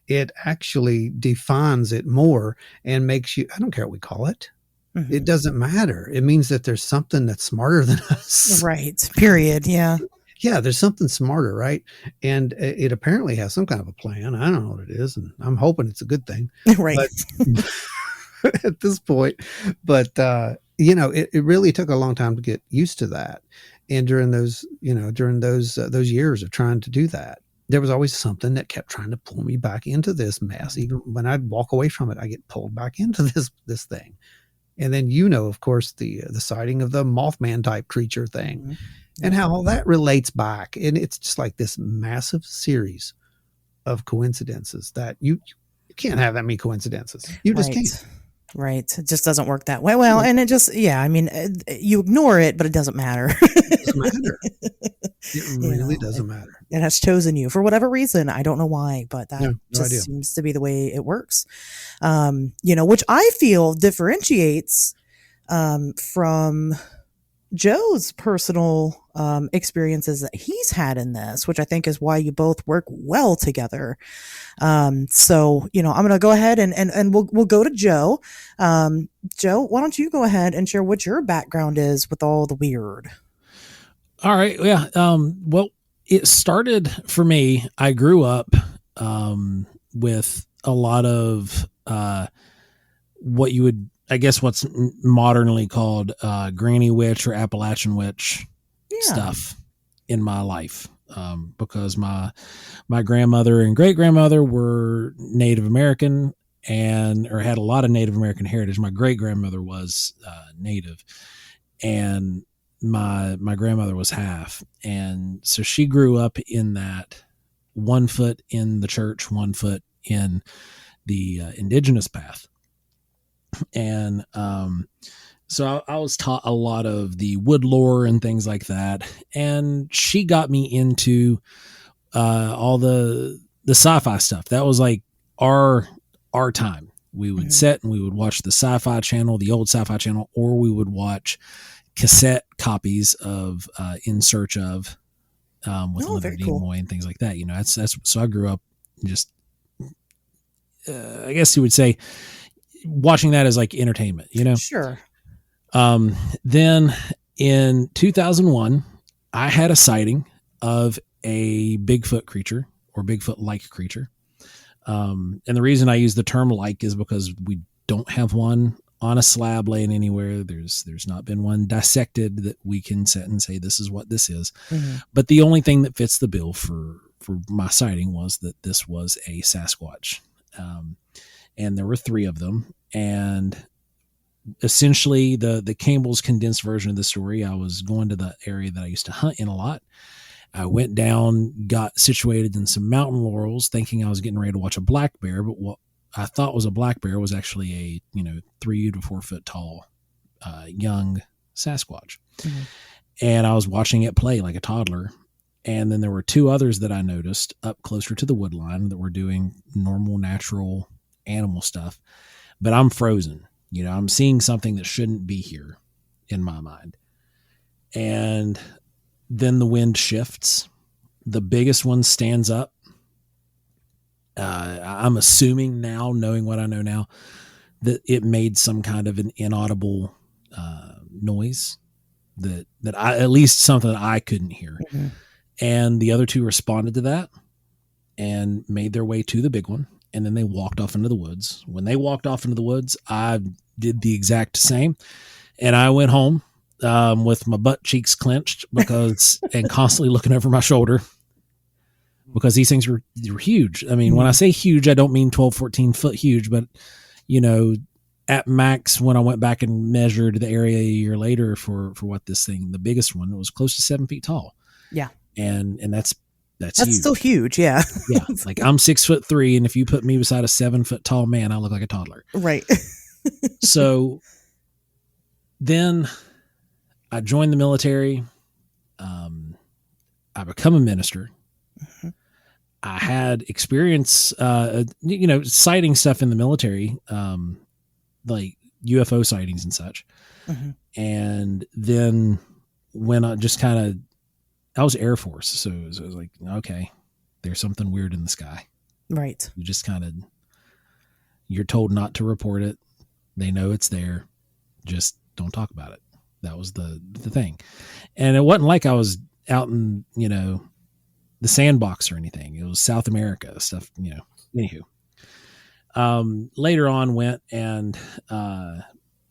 It actually defines it more and makes you, I don't care what we call it. Mm-hmm. It doesn't matter. It means that there's something that's smarter than us. Right. Period. Yeah. Yeah, there's something smarter, right? And it apparently has some kind of a plan. I don't know what it is, and I'm hoping it's a good thing. Right. But at this point, but it really took a long time to get used to that. And during those years of trying to do that, there was always something that kept trying to pull me back into this mess. Even when I'd walk away from it, I get pulled back into this thing. And then, of course, the sighting of the Mothman type creature thing. Mm-hmm. And how all that relates back. And it's just like this massive series of coincidences that you can't have that many coincidences. You just can't. Right. It just doesn't work that way. Well, and it just, I mean, you ignore it, but it doesn't matter. It doesn't matter. It really doesn't matter. It has chosen you for whatever reason. I don't know why, but that no just idea. Seems to be the way it works. Which I feel differentiates from Joe's personal experiences that he's had in this, which I think is why you both work well together. So, I'm going to go ahead and we'll go to Joe. Joe, why don't you go ahead and share what your background is with all the weird? All right. Yeah. Well, it started for me. I grew up with a lot of what you would, I guess, what's modernly called Granny Witch or Appalachian Witch stuff in my life, because my grandmother and great grandmother were Native American or had a lot of Native American heritage. My great grandmother was Native, and my grandmother was half, and so she grew up in that 1 foot in the church, 1 foot in the indigenous path. And so I was taught a lot of the wood lore and things like that. And she got me into all the sci-fi stuff. That was like our time. We would sit and we would watch the sci-fi channel, the old sci-fi channel, or we would watch cassette copies of In Search of with Leonard Nimoy and things like that. That's so I grew up just I guess you would say watching that as like entertainment, Sure. Then in 2001, I had a sighting of a Bigfoot creature or Bigfoot-like creature. And the reason I use the term like is because we don't have one on a slab laying anywhere. There's not been one dissected that we can sit and say, this is what this is. Mm-hmm. But the only thing that fits the bill for my sighting was that this was a Sasquatch. And there were 3 of them. And essentially the Campbell's condensed version of the story, I was going to the area that I used to hunt in a lot. I went down, got situated in some mountain laurels thinking I was getting ready to watch a black bear. But what I thought was a black bear was actually a 3 to 4 foot tall young Sasquatch. Mm-hmm. And I was watching it play like a toddler. And then there were 2 others that I noticed up closer to the wood line that were doing normal, natural animal stuff, but I'm frozen. I'm seeing something that shouldn't be here in my mind. And then the wind shifts. The biggest one stands up. I'm assuming now, knowing what I know now, that it made some kind of an inaudible noise that I, at least something that I couldn't hear. Mm-hmm. And the other 2 responded to that and made their way to the big one. And then they walked off into the woods. When they walked off into the woods, I did the exact same. And I went home with my butt cheeks clenched and constantly looking over my shoulder because these things were huge. I mean, when I say huge, I don't mean 12, 14 foot huge, but at max, when I went back and measured the area a year later for what this thing, the biggest one, was close to 7 feet tall. Yeah. And that's huge. Still huge. Yeah. Yeah. Like I'm 6'3", and if you put me beside a 7 foot tall man, I look like a toddler. Right. So then I joined the military. I become a minister. Mm-hmm. I had experience, sighting stuff in the military, like UFO sightings and such. Mm-hmm. And then when I just kind of, I was Air Force. So it was like, okay, there's something weird in the sky. Right. You just kind of, you're told not to report it. They know it's there. Just don't talk about it. That was the thing. And it wasn't like I was out in, the sandbox or anything. It was South America stuff, anywho. Later on went and, like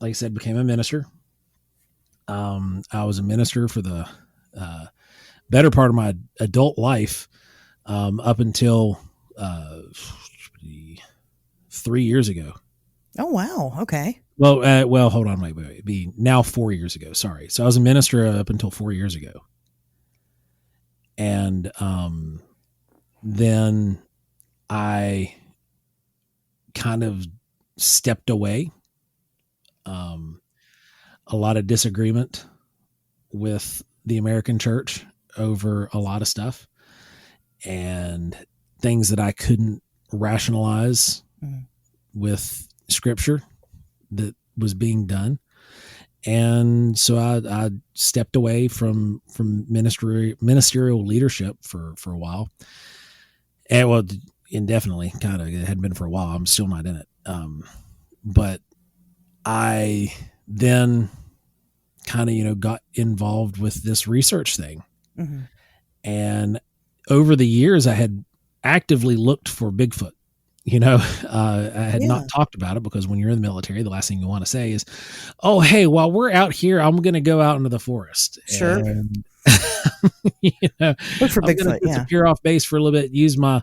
I said, became a minister. I was a minister for the, better part of my adult life, up until, 3 years ago. Oh, wow. Okay. Well, hold on, wait. It'd be now 4 years ago. Sorry. So I was a minister up until 4 years ago. And, then I kind of stepped away. A lot of disagreement with the American church over a lot of stuff and things that I couldn't rationalize with scripture that was being done. And so I stepped away from ministerial leadership for a while. And well, indefinitely, kind of, it had been for a while. I'm still not in it. But I then kind of, got involved with this research thing. Mm-hmm. And over the years, I had actively looked for Bigfoot. I had not talked about it because when you're in the military, the last thing you want to say is, oh, hey, while we're out here, I'm going to go out into the forest. Sure. And, look for Bigfoot. Disappear off base for a little bit, use my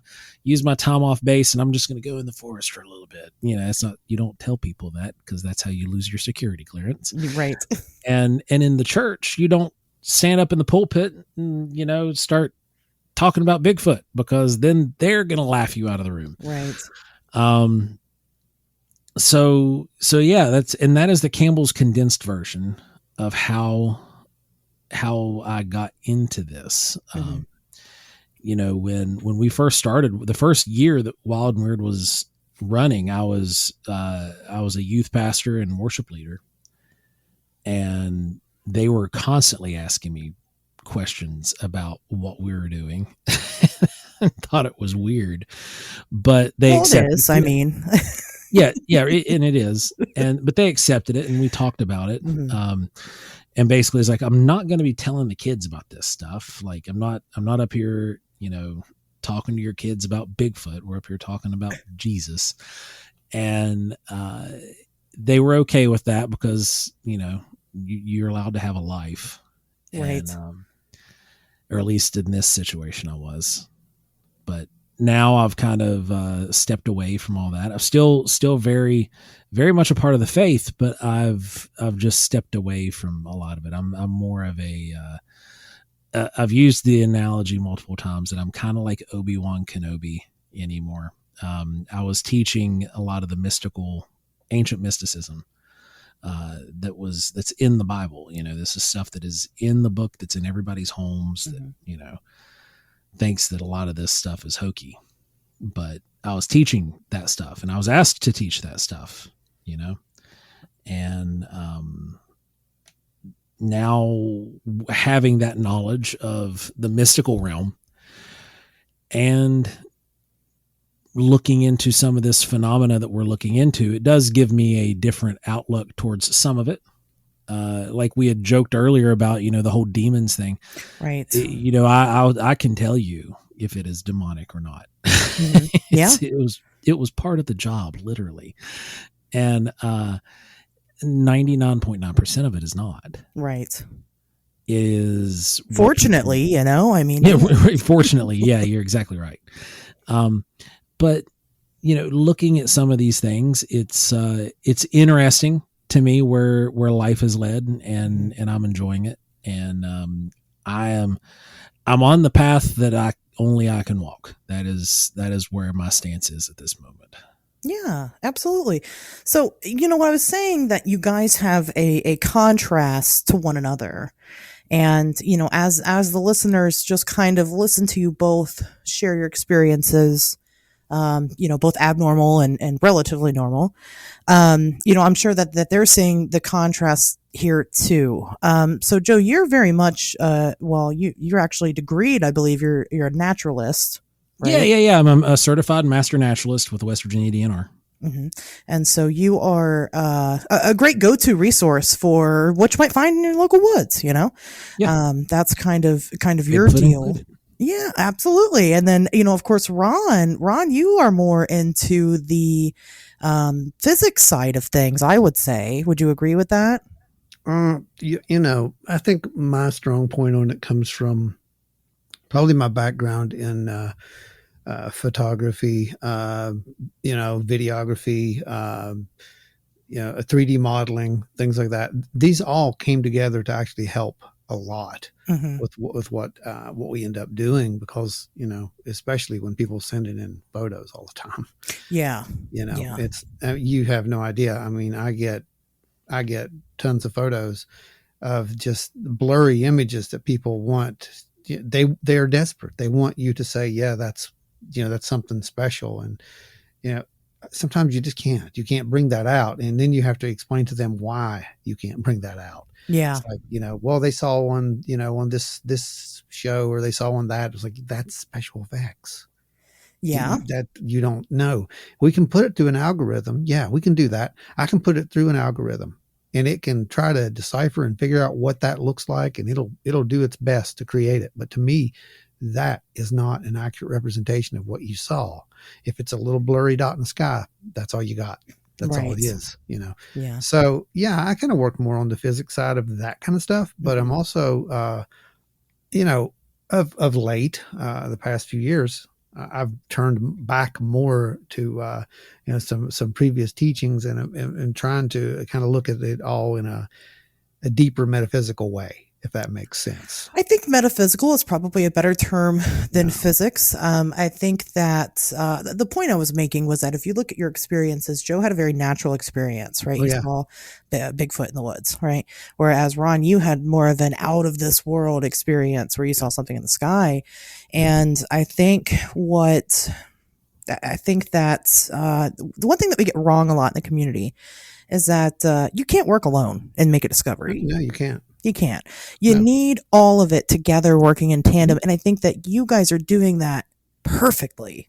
time off base, and I'm just going to go in the forest for a little bit. It's not, you don't tell people that because that's how you lose your security clearance. Right. And in the church, you don't stand up in the pulpit and, start talking about Bigfoot because then they're going to laugh you out of the room. Right. So yeah, that is the Campbell's condensed version of how I got into this. Mm-hmm. When we first started, the first year that Wild and Weird was running, I was a youth pastor and worship leader, and they were constantly asking me questions about what we were doing. I thought it was weird, but they accepted it. I mean, yeah, and it is, but they accepted it, and we talked about it. Mm-hmm. And basically, it's like, I'm not going to be telling the kids about this stuff. Like, I'm not up here, talking to your kids about Bigfoot. We're up here talking about Jesus, and they were okay with that because you're allowed to have a life, right? And, or at least in this situation, I was. But now I've kind of stepped away from all that. I'm still very, very much a part of the faith, but I've just stepped away from a lot of it. I'm more of I've used the analogy multiple times that I'm kind of like Obi-Wan Kenobi anymore. I was teaching a lot of the ancient mysticism that's in the Bible. This is stuff that is in the book, that's in everybody's homes, that thinks that a lot of this stuff is hokey. But I was teaching that stuff, and I was asked to teach that stuff, and now having that knowledge of the mystical realm and looking into some of this phenomena that we're looking into, it does give me a different outlook towards some of it. Like we had joked earlier about, the whole demons thing, right? I can tell you if it is demonic or not. Mm-hmm. Yeah, it was part of the job, literally, and 99.9% of it is not. Right. It is fortunately, I mean, yeah, fortunately, yeah, you're exactly right. But looking at some of these things, it's interesting to me where life has led, and I'm enjoying it, and I'm on the path that I can walk. That is where my stance is at this moment. Yeah, absolutely. So, what I was saying, that you guys have a contrast to one another. And, as the listeners just kind of listen to you both share your experiences, both abnormal and relatively normal, I'm sure that they're seeing the contrast here too. So Joe, you're very much, you're actually degreed. I believe you're a naturalist, right? Yeah. I'm a certified master naturalist with the West Virginia DNR. Mm-hmm. And so you are a great go-to resource for what you might find in your local woods. Yeah. That's kind of your Bigfoot deal. included. Yeah, absolutely. And then of course, Ron, you are more into the physics side of things. I would say. Would you agree with that? I think my strong point on it comes from probably my background in photography, videography, 3D modeling, things like that. These all came together to actually help a lot Mm-hmm. with what we end up doing, because especially when people sending in photos all the time. Yeah. It's you have no idea. I mean, I get tons of photos of just blurry images that people want. They are desperate. They want you to say, yeah, that's something special. And sometimes you just can't. You can't bring that out, and then you have to explain to them why you can't bring that out. Yeah. It's like, well, they saw one, on this show, or they saw one that. It's like, that's special effects. Yeah. That you don't know. We can put it through an algorithm. Yeah, we can do that. I can put it through an algorithm, and it can try to decipher and figure out what that looks like, and it'll do its best to create it. But to me, that is not an accurate representation of what you saw. If it's a little blurry dot in the sky, that's all you got. That's all it is, Yeah. So yeah, I kind of work more on the physics side of that kind of stuff, but I'm also, of late, the past few years, I've turned back more to, some previous teachings, and trying to kind of look at it all in a deeper metaphysical way, if that makes sense. I think metaphysical is probably a better term than physics. I think that the point I was making was that if you look at your experiences, Joe had a very natural experience, right? You saw Bigfoot in the woods, right? Whereas Ron, you had more of an out of this world experience where you saw something in the sky. And I think that's the one thing that we get wrong a lot in the community is that you can't work alone and make a discovery. No, you can't. You can't. You need all of it together working in tandem. And I think that you guys are doing that perfectly.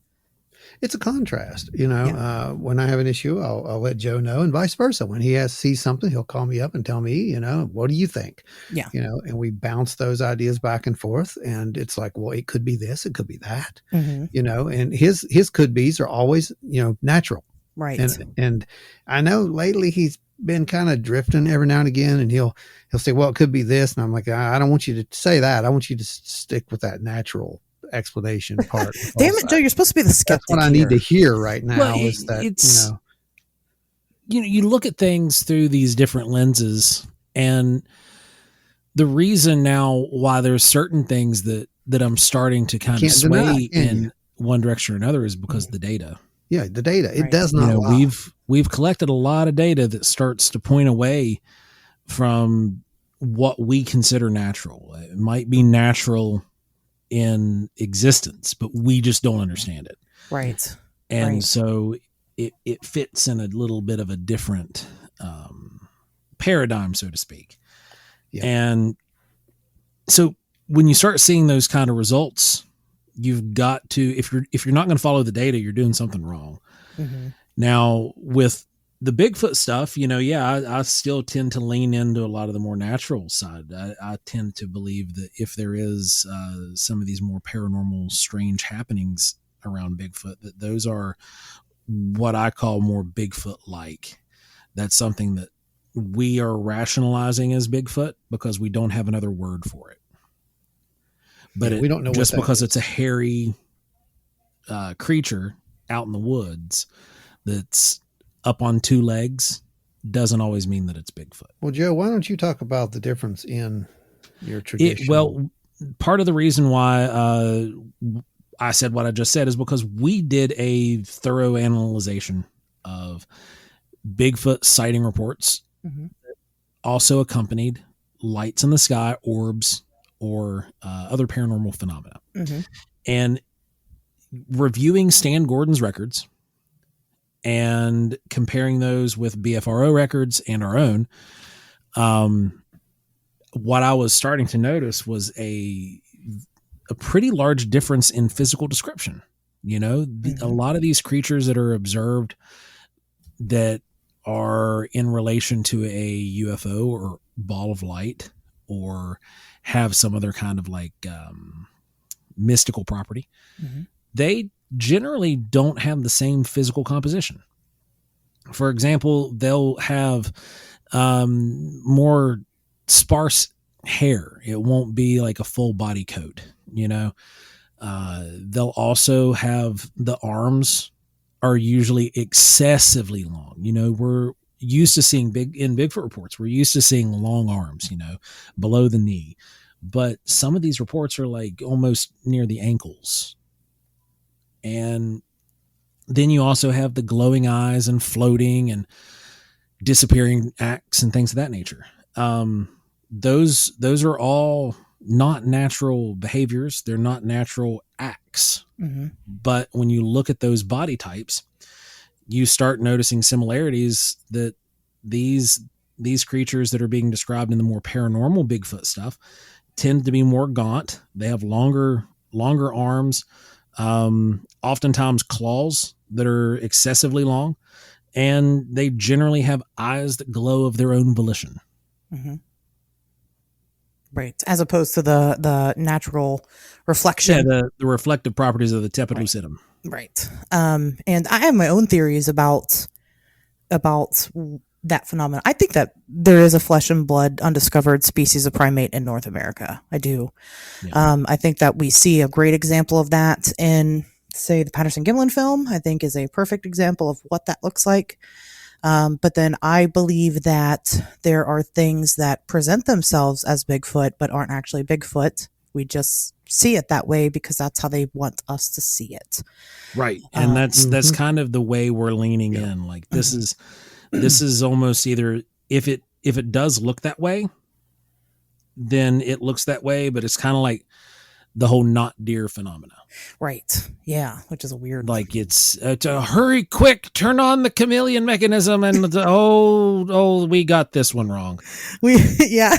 It's a contrast, when I have an issue, I'll let Joe know, and vice versa. When he sees something, he'll call me up and tell me, what do you think? Yeah. And we bounce those ideas back and forth. And it's like, well, it could be this, it could be that, and his could be's are always, natural. Right. And I know lately he's been kind of drifting every now and again, and he'll say, well, it could be this. And I'm like, I don't want you to say that. I want you to stick with that natural explanation part. Damn it, Joe, you're supposed to be the skeptic. That's what I need to hear right now. Well, is that, you look at things through these different lenses, and the reason now why there's certain things that I'm starting to kind of sway in one direction or another is because of the data. Yeah, the data. It does not lie. We've collected a lot of data that starts to point away from what we consider natural. It might be natural in existence, but we just don't understand it. Right. And so it fits in a little bit of a different paradigm, so to speak. Yeah. And so when you start seeing those kind of results, you've got to, if you're not going to follow the data, you're doing something wrong. Mm-hmm. Now with the Bigfoot stuff, I still tend to lean into a lot of the more natural side. I tend to believe that if there is some of these more paranormal, strange happenings around Bigfoot, that those are what I call more Bigfoot-like. That's something that we are rationalizing as Bigfoot because we don't have another word for it. But we don't know just because is. It's a hairy creature out in the woods that's up on two legs doesn't always mean that it's Bigfoot. Well, Joe, why don't you talk about the difference in your tradition? Part of the reason why I said what I just said is because we did a thorough analyzation of Bigfoot sighting reports, also accompanied lights in the sky, orbs, or other paranormal phenomena. Mm-hmm. And reviewing Stan Gordon's records and comparing those with BFRO records and our own, what I was starting to notice was a pretty large difference in physical description. You know, a lot of these creatures that are observed that are in relation to a UFO or ball of light or have some other kind of like mystical property, they generally don't have the same physical composition. For example, they'll have more sparse hair. It won't be like a full body coat, you know. They'll also have the arms are usually excessively long. You know, we're used to seeing Bigfoot reports, we're used to seeing long arms, you know, below the knee. But some of these reports are like almost near the ankles. And then you also have the glowing eyes and floating and disappearing acts and things of that nature. Those are all not natural behaviors. They're not natural acts. But when you look at those body types, you start noticing similarities that these creatures that are being described in the more paranormal Bigfoot stuff tend to be more gaunt. They have longer arms, oftentimes claws that are excessively long, and they generally have eyes that glow of their own volition. Right. As opposed to the natural reflection. Yeah, the reflective properties of the tepid lucidum. Right. And I have my own theories about that phenomenon. I think that there is a flesh and blood undiscovered species of primate in North America. I do. Yeah. I think that we see a great example of that in, say, the Patterson-Gimlin film, I think is a perfect example of what that looks like. But then I believe that there are things that present themselves as Bigfoot, but aren't actually Bigfoot. We just see it that way because that's how they want us to see it. Right. And that's kind of the way we're leaning in. Like this is almost either if it does look that way, then it looks that way, but it's kind of like the whole not deer phenomena. Right. Yeah. Which is a weird, like it's a hurry quick, turn on the chameleon mechanism. And we got this one wrong. Yeah.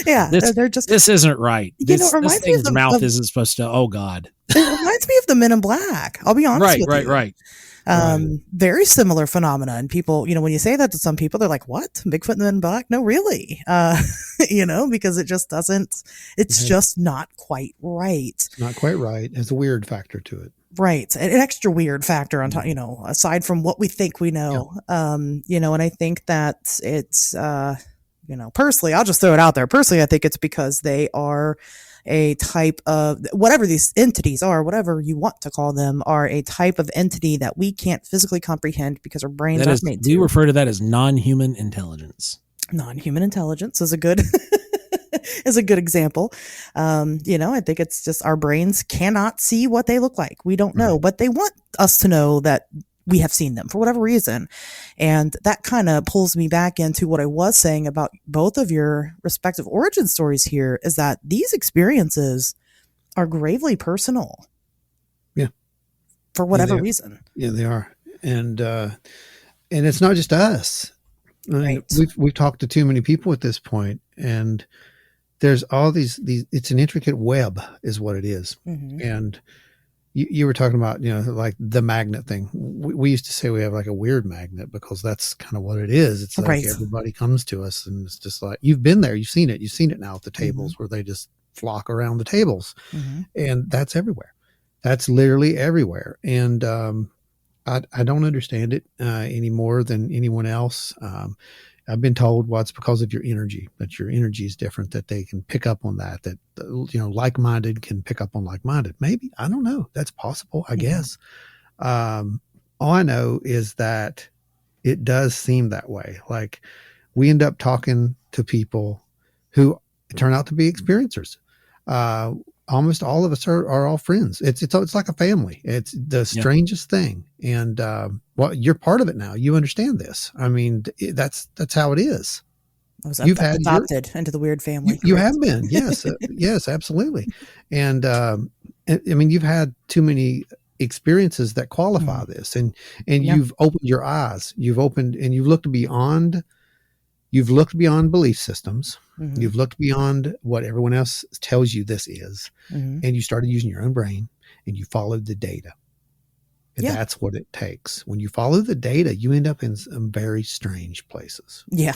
They're just, this isn't right. This thing's mouth isn't supposed to, oh God. It reminds me of the Men in Black. I'll be honest with you. Right. Very similar phenomena. And people, when you say that to some people, they're like, what? Bigfoot and the Men in Black? No, really. Because it just doesn't, it's just not quite right. It's not quite right. There's a weird factor to it. Right. An extra weird factor on top, aside from what we think we know. And I think that it's, personally, I'll just throw it out there. Personally, I think it's because they are a type of, whatever these entities are, whatever you want to call them, are a type of entity that we can't physically comprehend because our brains aren't made to. We refer to that as non-human intelligence. Non-human intelligence is a good is a good example. I think it's just our brains cannot see what they look like. We don't know, but they want us to know that we have seen them for whatever reason. And that kind of pulls me back into what I was saying about both of your respective origin stories here, is that these experiences are gravely personal. Yeah. For whatever reason. Yeah, they are. And it's not just us. Right. We've talked to too many people at this point, and there's all these, it's an intricate web is what it is. And you were talking about, like the magnet thing. We used to say we have like a weird magnet because that's kind of what it is. It's like everybody comes to us and it's just like, you've been there, you've seen it now at the tables where they just flock around the tables, and that's everywhere. That's literally everywhere. And, I don't understand it any more than anyone else. I've been told, it's because of your energy, that your energy is different, that they can pick up on that like-minded can pick up on like-minded. Maybe, I don't know. That's possible, I guess. All I know is that it does seem that way. Like we end up talking to people who turn out to be experiencers. Almost all of us are all friends. It's like a family. It's the strangest thing. And you're part of it now. You understand this. I mean, that's how it is. I was You've had your adopted into the weird family. you Correct. have been, yes, yes, absolutely, and I mean, you've had too many experiences that qualify this, and Yeah. you've opened your eyes, you've opened, and you've looked beyond belief systems, Mm-hmm. you've looked beyond what everyone else tells you this is, Mm-hmm. and you started using your own brain, and you followed the data. And Yeah. that's what it takes. When you follow the data, you end up in some very strange places. Yeah.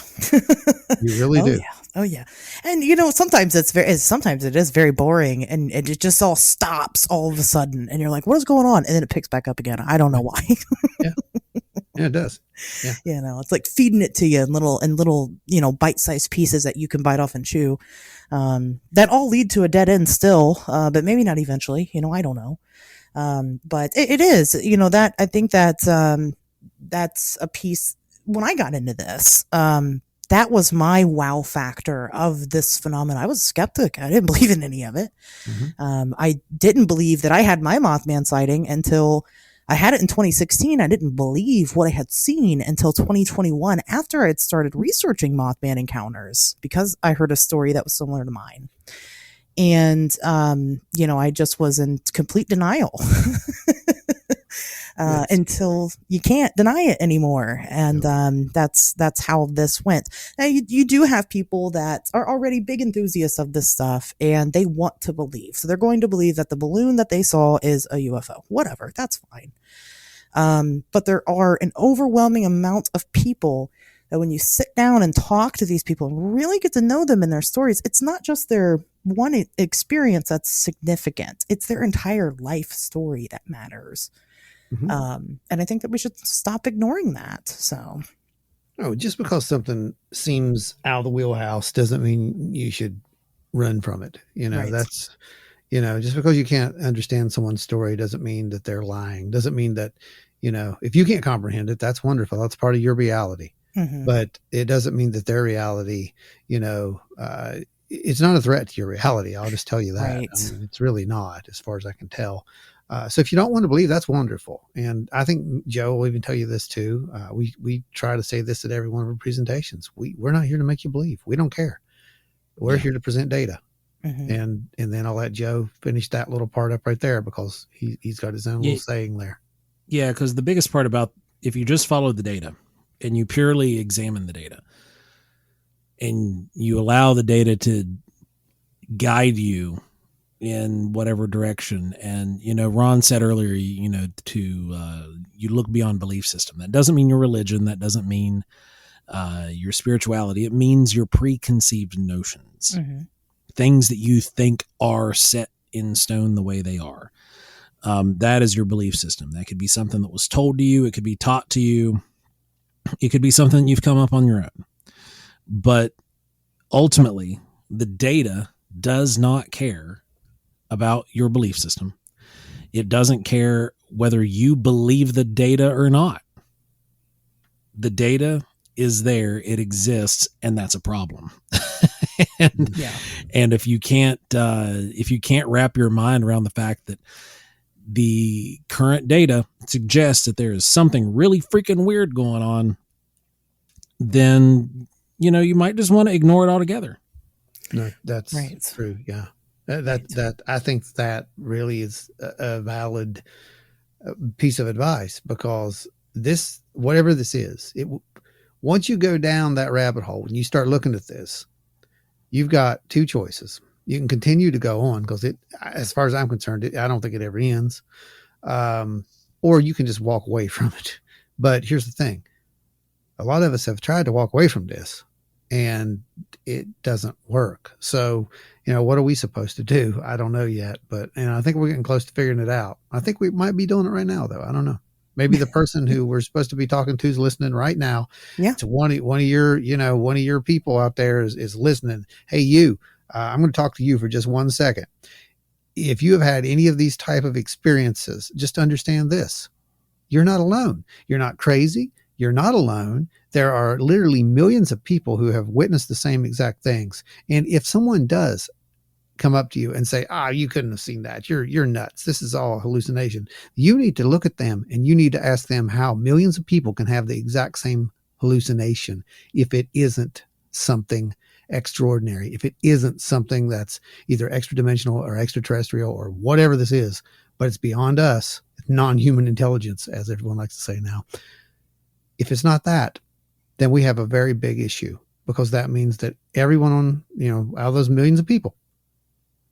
You really Oh do. yeah. Oh yeah. And sometimes sometimes it is very boring, and it just all stops all of a sudden, and you're like, what is going on? And then it picks back up again. I don't know why. Yeah. Yeah, it does. Yeah. It's like feeding it to you in little, bite-sized pieces that you can bite off and chew. That all lead to a dead end still, but maybe not eventually, I don't know. But it is, that I think that, that's a piece when I got into this, that was my wow factor of this phenomenon. I was a skeptic. I didn't believe in any of it. Mm-hmm. I didn't believe that I had my Mothman sighting until I had it in 2016. I didn't believe what I had seen until 2021 after I had started researching Mothman encounters because I heard a story that was similar to mine. And, I just was in complete denial until you can't deny it anymore. And that's how this went. Now, you do have people that are already big enthusiasts of this stuff, and they want to believe. So they're going to believe that the balloon that they saw is a UFO. Whatever, that's fine. But there are an overwhelming amount of people that when you sit down and talk to these people and really get to know them and their stories, it's not just their one experience that's significant. It's their entire life story that matters. Mm-hmm. And I think that we should stop ignoring that. So, no, just because something seems out of the wheelhouse doesn't mean you should run from it. right. That's, just because you can't understand someone's story doesn't mean that they're lying. Doesn't mean that, if you can't comprehend it, that's wonderful. That's part of your reality. Mm-hmm. But it doesn't mean that their reality, it's not a threat to your reality. I'll just tell you that. Right. I mean, it's really not, as far as I can tell. So if you don't want to believe, that's wonderful. And I think Joe will even tell you this too. We try to say this at every one of our presentations. We're not here to make you believe. We don't care. We're here to present data. Mm-hmm. And then I'll let Joe finish that little part up right there because he's got his own little saying there. Yeah, because the biggest part about if you just follow the data and you purely examine the data and you allow the data to guide you in whatever direction. And, Ron said earlier, you look beyond belief system. That doesn't mean your religion. That doesn't mean your spirituality. It means your preconceived notions, things that you think are set in stone the way they are. That is your belief system. That could be something that was told to you. It could be taught to you. It could be something you've come up on your own. But ultimately, the data does not care about your belief system. It doesn't care whether you believe the data or not. The data is there, it exists, and that's a problem. And if you can't wrap your mind around the fact that the current data suggests that there is something really freaking weird going on, then you might just want to ignore it altogether. No, that's true. Yeah. That I think that really is a valid piece of advice, because whatever this is, once you go down that rabbit hole and you start looking at this, you've got two choices. You can continue to go on because as far as I'm concerned, I don't think it ever ends. Or you can just walk away from it. But here's the thing. A lot of us have tried to walk away from this and it doesn't work. So, what are we supposed to do? I don't know yet, but I think we're getting close to figuring it out. I think we might be doing it right now, though. I don't know. Maybe the person who we're supposed to be talking to is listening right now. Yeah. To one of your people out there is listening. Hey, you, I'm going to talk to you for just 1 second. If you have had any of these type of experiences, just understand this. You're not alone. You're not crazy. You're not alone. There are literally millions of people who have witnessed the same exact things. And if someone does come up to you and say, you couldn't have seen that. You're nuts. This is all hallucination. You need to look at them and you need to ask them how millions of people can have the exact same hallucination if it isn't something extraordinary, if it isn't something that's either extra dimensional or extraterrestrial or whatever this is, but it's beyond us, non-human intelligence, as everyone likes to say now. If it's not that, then we have a very big issue, because that means that everyone on, out of those millions of people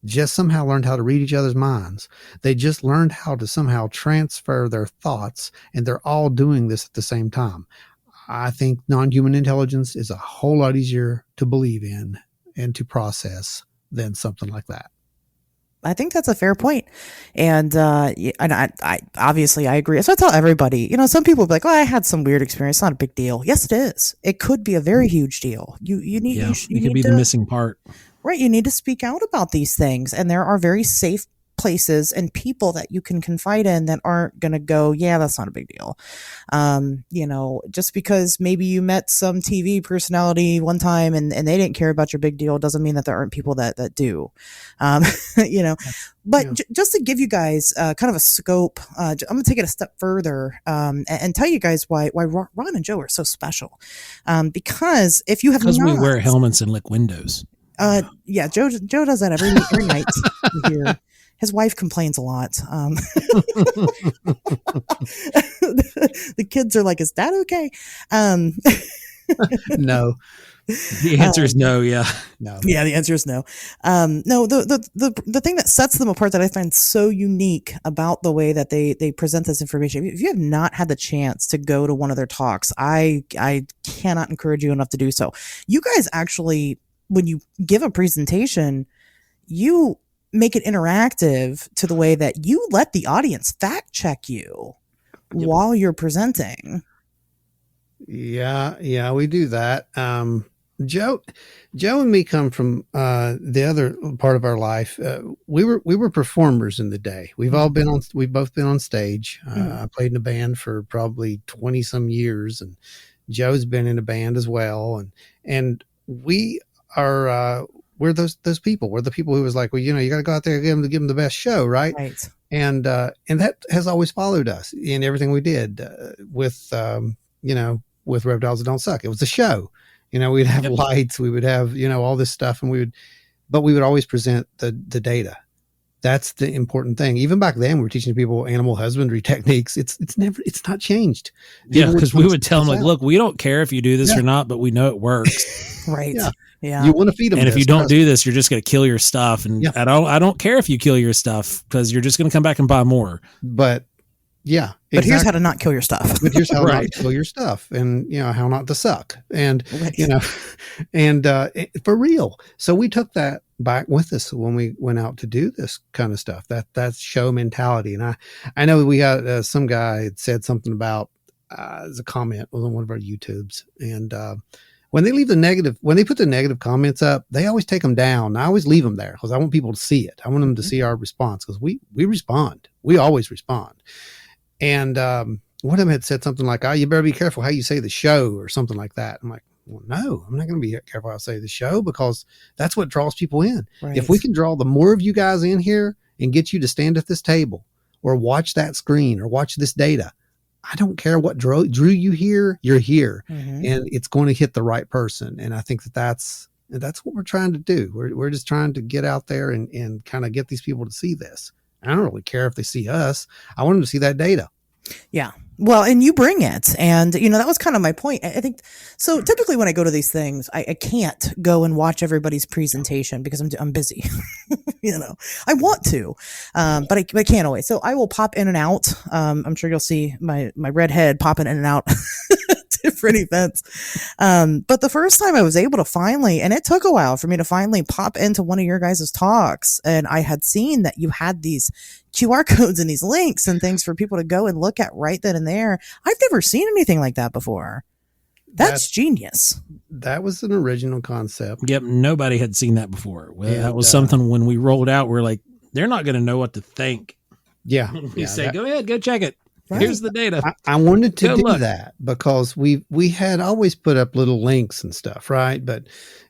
just somehow learned how to read each other's minds. They just learned how to somehow transfer their thoughts, and they're all doing this at the same time. I think non-human intelligence is a whole lot easier to believe in and to process than something like that. I think that's a fair point. And I obviously I agree. So I tell everybody, some people will be like, oh, I had some weird experience. It's not a big deal. Yes, it is. It could be a very huge deal. You need, it could be the missing part. Right. You need to speak out about these things. And there are very safe places and people that you can confide in that aren't going to go, yeah, that's not a big deal. Just because maybe you met some TV personality one time and they didn't care about your big deal doesn't mean that there aren't people that do. But just to give you guys kind of a scope, I'm going to take it a step further and tell you guys why Ron and Joe are so special. Because if you have because we wear helmets and lick windows. Joe does that every night here. His wife complains a lot. The kids are like, is that okay? No. The answer is no. Yeah. No. Yeah, the answer is no. No, the thing that sets them apart that I find so unique about the way that they present this information, if you have not had the chance to go to one of their talks, I cannot encourage you enough to do so. You guys actually, when you give a presentation, you make it interactive to the way that you let the audience fact check you while you're presenting. Yeah, we do that. Joe and me come from the other part of our life. We were performers in the day. We've both been on stage. I played in a band for probably 20 some years, and Joe's been in a band as well. And we are, we're those people. We're the people who was like, well, you got to go out there and give them the best show. Right. And that has always followed us in everything we did with Reptiles That Don't Suck. It was a show. We'd have lights, we would have, all this stuff, and we would always present the data. That's the important thing. Even back then, we were teaching people animal husbandry techniques. It's not changed. Yeah, because we would tell them, like, look, we don't care if you do this or not, but we know it works. Right. Yeah. You want to feed them. And if you don't do this, you're just going to kill your stuff. And I don't care if you kill your stuff, because you're just going to come back and buy more. But yeah. But here's how to not kill your stuff. But here's how not to kill your stuff, and how not to suck. And for real. So we took that back with us when we went out to do this kind of stuff. That's show mentality. And I know we got some guy had said something about as a comment on one of our YouTubes, and when they put the negative comments up, they always take them down. I always leave them there because I want people to see it. I want them to see our response, because we respond. We always respond. And one of them had said something like, you better be careful how you say the show, or something like that. I'm like, well, no, I'm not going to be careful how I say the show, because that's what draws people in. Right. If we can draw the more of you guys in here and get you to stand at this table or watch that screen or watch this data, I don't care what drew you here, you're here, and it's going to hit the right person. And I think that's what we're trying to do. We're just trying to get out there and kind of get these people to see this. I don't really care if they see us. I want them to see that data. Yeah. Well, and you bring it. And, that was kind of my point. I think, so typically when I go to these things, I can't go and watch everybody's presentation because I'm busy. I want to, but I can't always. So I will pop in and out. I'm sure you'll see my red head popping in and out different events. But the first time I was able to finally, and it took a while for me to finally pop into one of your guys' talks, and I had seen that you had these QR codes and these links and things for people to go and look at right then and there. I've never seen anything like that before. That's genius. That was an original concept. Yep. Nobody had seen that before. Well, that was something when we rolled out, we're like, they're not going to know what to think. Yeah. We say, go ahead, go check it. Right. Here's the data. I wanted to do that because we had always put up little links and stuff, right? But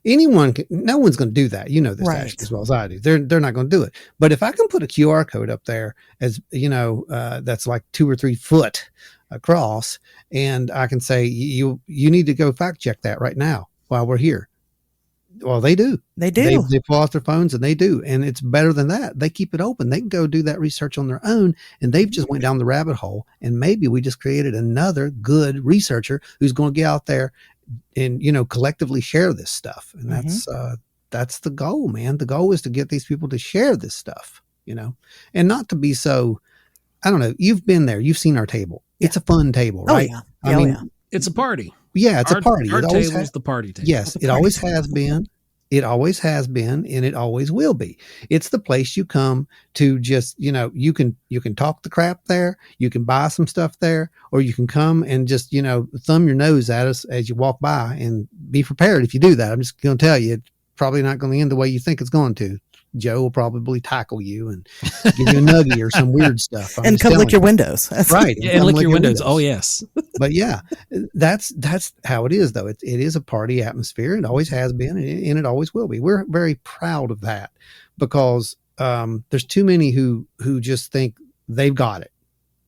no one's going to do that. You know this as well as I do. They're not going to do it. But if I can put a QR code up there, as that's like 2 or 3 foot across, and I can say you need to go fact check that right now while we're here. Well, they do. They do. They pull off their phones and they do. And it's better than that. They keep it open. They can go do that research on their own. And they've just went down the rabbit hole. And maybe we just created another good researcher who's going to get out there and, collectively share this stuff. And that's the goal, man. The goal is to get these people to share this stuff, and not to be so, I don't know. You've been there. You've seen our table. Yeah. It's a fun table, right? Oh, yeah. I mean, it's a party. Yeah, it's a party. Our table's the party table. Yes, it always has been. It always has been, and it always will be. It's the place you come to just, you can talk the crap there, you can buy some stuff there, or you can come and just, thumb your nose at us as you walk by, and be prepared if you do that. I'm just going to tell you, it's probably not going to end the way you think it's going to. Joe will probably tackle you and give you a nuggie or some weird stuff. And come lick your windows. Right. And lick your windows. Oh, yes. But yeah, that's how it is, though. It is a party atmosphere. It always has been, and it always will be. We're very proud of that because there's too many who just think they've got it.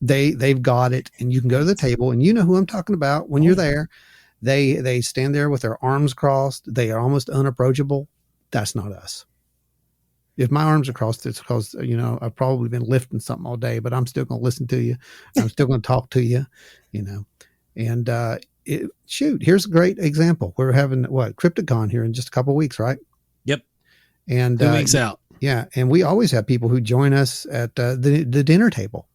They've got it, and you can go to the table, and you know who I'm talking about when you're there. They stand there with their arms crossed. They are almost unapproachable. That's not us. If my arms are crossed, it's because, I've probably been lifting something all day, but I'm still going to listen to you. I'm still going to talk to you, and here's a great example. We're having CryptoCon here in just a couple of weeks, right? Yep. And 2 weeks out. Yeah. And we always have people who join us at the dinner table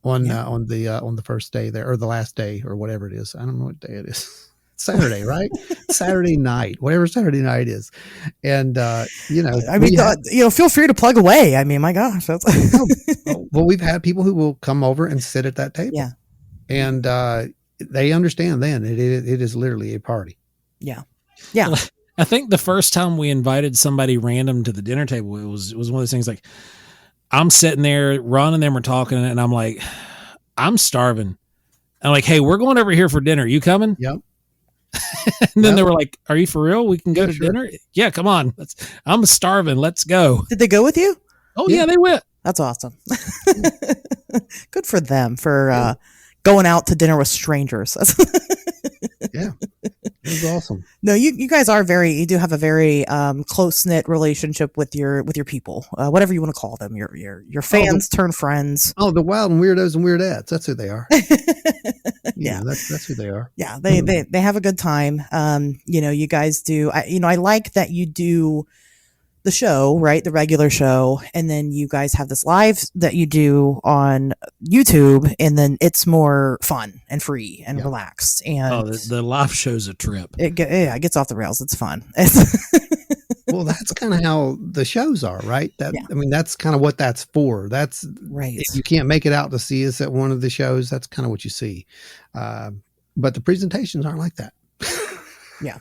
on the first day there, or the last day, or whatever it is. I don't know what day it is. Saturday, right? Saturday night, whatever Saturday night is. And, feel free to plug away. I mean, my gosh. Well, we've had people who will come over and sit at that table. Yeah. And they understand then it is literally a party. Yeah. Yeah. Well, I think the first time we invited somebody random to the dinner table, it was one of those things like, I'm sitting there, Ron and them were talking, and I'm like, I'm starving. I'm like, hey, we're going over here for dinner. You coming? Yep. And then they were like, are you for real? We can go to dinner? Yeah, come on. I'm starving. Let's go. Did they go with you? Oh, yeah, they went. That's awesome. Good for them for going out to dinner with strangers. Yeah. It was awesome. No, you guys are you do have a very close-knit relationship with your people, whatever you want to call them, your fans turn friends. Oh, the wild and weirdos and weirdettes. That's who they are. Yeah, that's who they are. Yeah, they have a good time. You guys do. I like that you do the show, right? The regular show. And then you guys have this live that you do on YouTube, and then it's more fun and free and relaxed. And the live show's a trip. It gets off the rails. It's fun. Well, that's kind of how the shows are, right? I mean, that's kind of what that's for. That's right. If you can't make it out to see us at one of the shows, that's kind of what you see. But the presentations aren't like that. Yeah,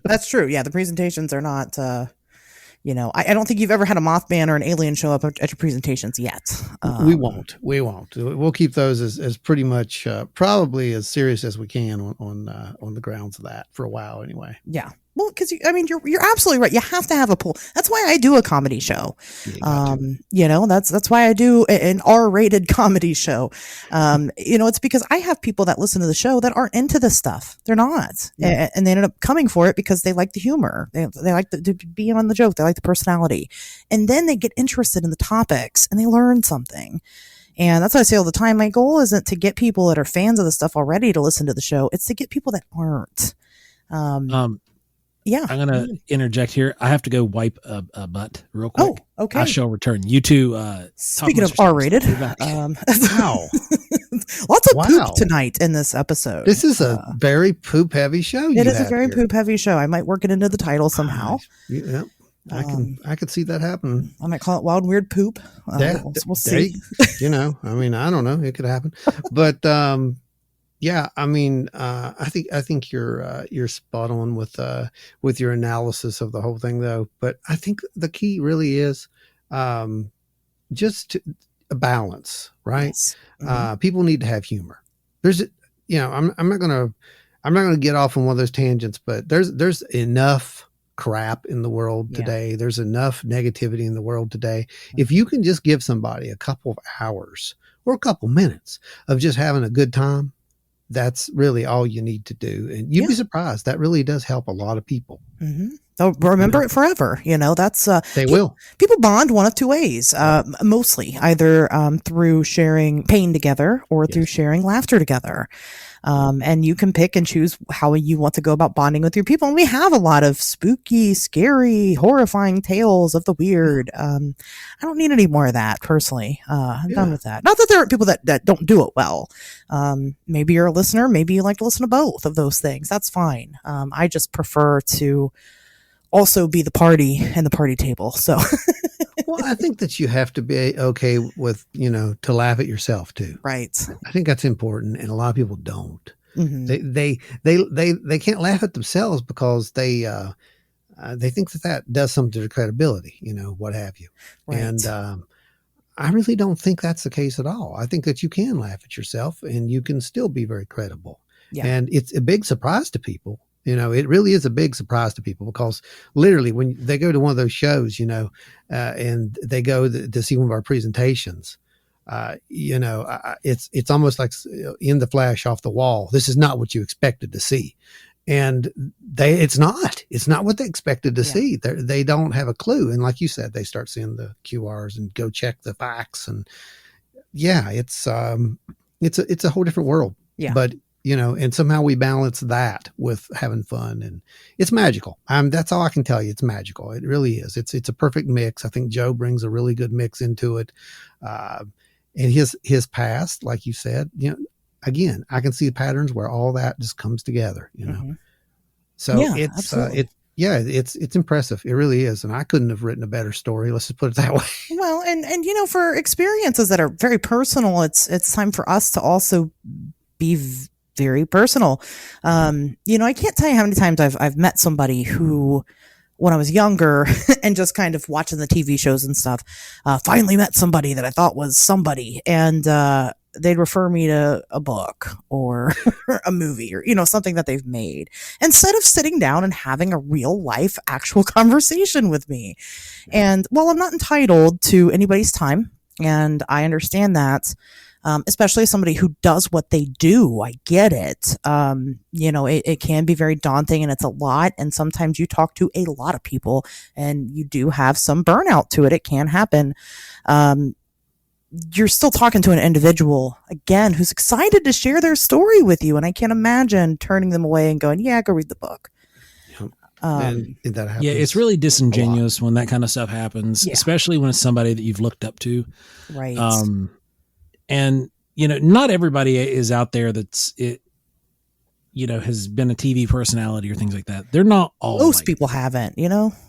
that's true. Yeah, the presentations are not. I don't think you've ever had a Mothman or an alien show up at your presentations yet. We won't. We'll keep those as pretty much probably as serious as we can on the grounds of that for a while anyway. Yeah. Well, because you're absolutely right. You have to have a pool. That's why I do a comedy show. That's why I do an R-rated comedy show. It's because I have people that listen to the show that aren't into this stuff. They're not, and they ended up coming for it because they like the humor. They like to be on the joke. They like the personality, and then they get interested in the topics and they learn something. And that's what I say all the time. My goal isn't to get people that are fans of the stuff already to listen to the show. It's to get people that aren't. Yeah. I'm going to interject here. I have to go wipe a butt real quick. Oh, okay. I shall return. You two. Speaking of R-rated. Wow. Lots of poop tonight in this episode. This is a very poop heavy show. It is a very poop heavy show. I might work it into the title somehow. Yeah. I could see that happening. I might call it Wild and Weird Poop. We'll see. I don't know. It could happen. But, yeah, I mean, I think you're spot on with your analysis of the whole thing, though. But I think the key really is just a balance, right? Yes. Mm-hmm. People need to have humor. I'm not gonna get off on one of those tangents, but there's enough crap in the world today. There's enough negativity in the world today. If you can just give somebody a couple of hours or a couple minutes of just having a good time, that's really all you need to do. And you'd be surprised. That really does help a lot of people. Mm-hmm. They'll remember it forever. That's they will. People bond one of two ways, mostly either through sharing pain together or through sharing laughter together. And you can pick and choose how you want to go about bonding with your people. And we have a lot of spooky, scary, horrifying tales of the weird. I don't need any more of that personally. I'm done with that. Not that there are people that don't do it well. Maybe you're a listener. Maybe you like to listen to both of those things. That's fine. I just prefer to also be the party and the party table. So, well, I think that you have to be okay with, to laugh at yourself too. Right. I think that's important. And a lot of people don't. Mm-hmm. They can't laugh at themselves because they think that does something to their credibility, what have you. Right. And, I really don't think that's the case at all. I think that you can laugh at yourself and you can still be very credible. Yeah. And it's a big surprise to people. It really is a big surprise to people because literally when they go to one of those shows, and they go to see one of our presentations, it's almost like in the flash off the wall. This is not what you expected to see. And it's not what they expected to see. They don't have a clue. And like you said, they start seeing the QRs and go check the facts. And it's a whole different world. Yeah. But and somehow we balance that with having fun, and it's magical. That's all I can tell you. It's magical. It really is. It's a perfect mix. I think Joe brings a really good mix into it. And his past, like you said, again, I can see the patterns where all that just comes together, Mm-hmm. So it's impressive. It really is. And I couldn't have written a better story. Let's just put it that way. Well, and for experiences that are very personal, it's time for us to also be very personal. I can't tell you how many times I've met somebody who, when I was younger and just kind of watching the TV shows and stuff, finally met somebody that I thought was somebody. And, they'd refer me to a book or a movie or, something that they've made instead of sitting down and having a real life actual conversation with me. And while I'm not entitled to anybody's time, and I understand that, especially as somebody who does what they do, I get it. It can be very daunting and it's a lot. And sometimes you talk to a lot of people and you do have some burnout to it. It can happen. You're still talking to an individual, again, who's excited to share their story with you. And I can't imagine turning them away and going, go read the book. And that happens. Yeah, it's really disingenuous when that kind of stuff happens, especially when it's somebody that you've looked up to. Right. And, not everybody is out there has been a TV personality or things like that. They're not all. Most people haven't,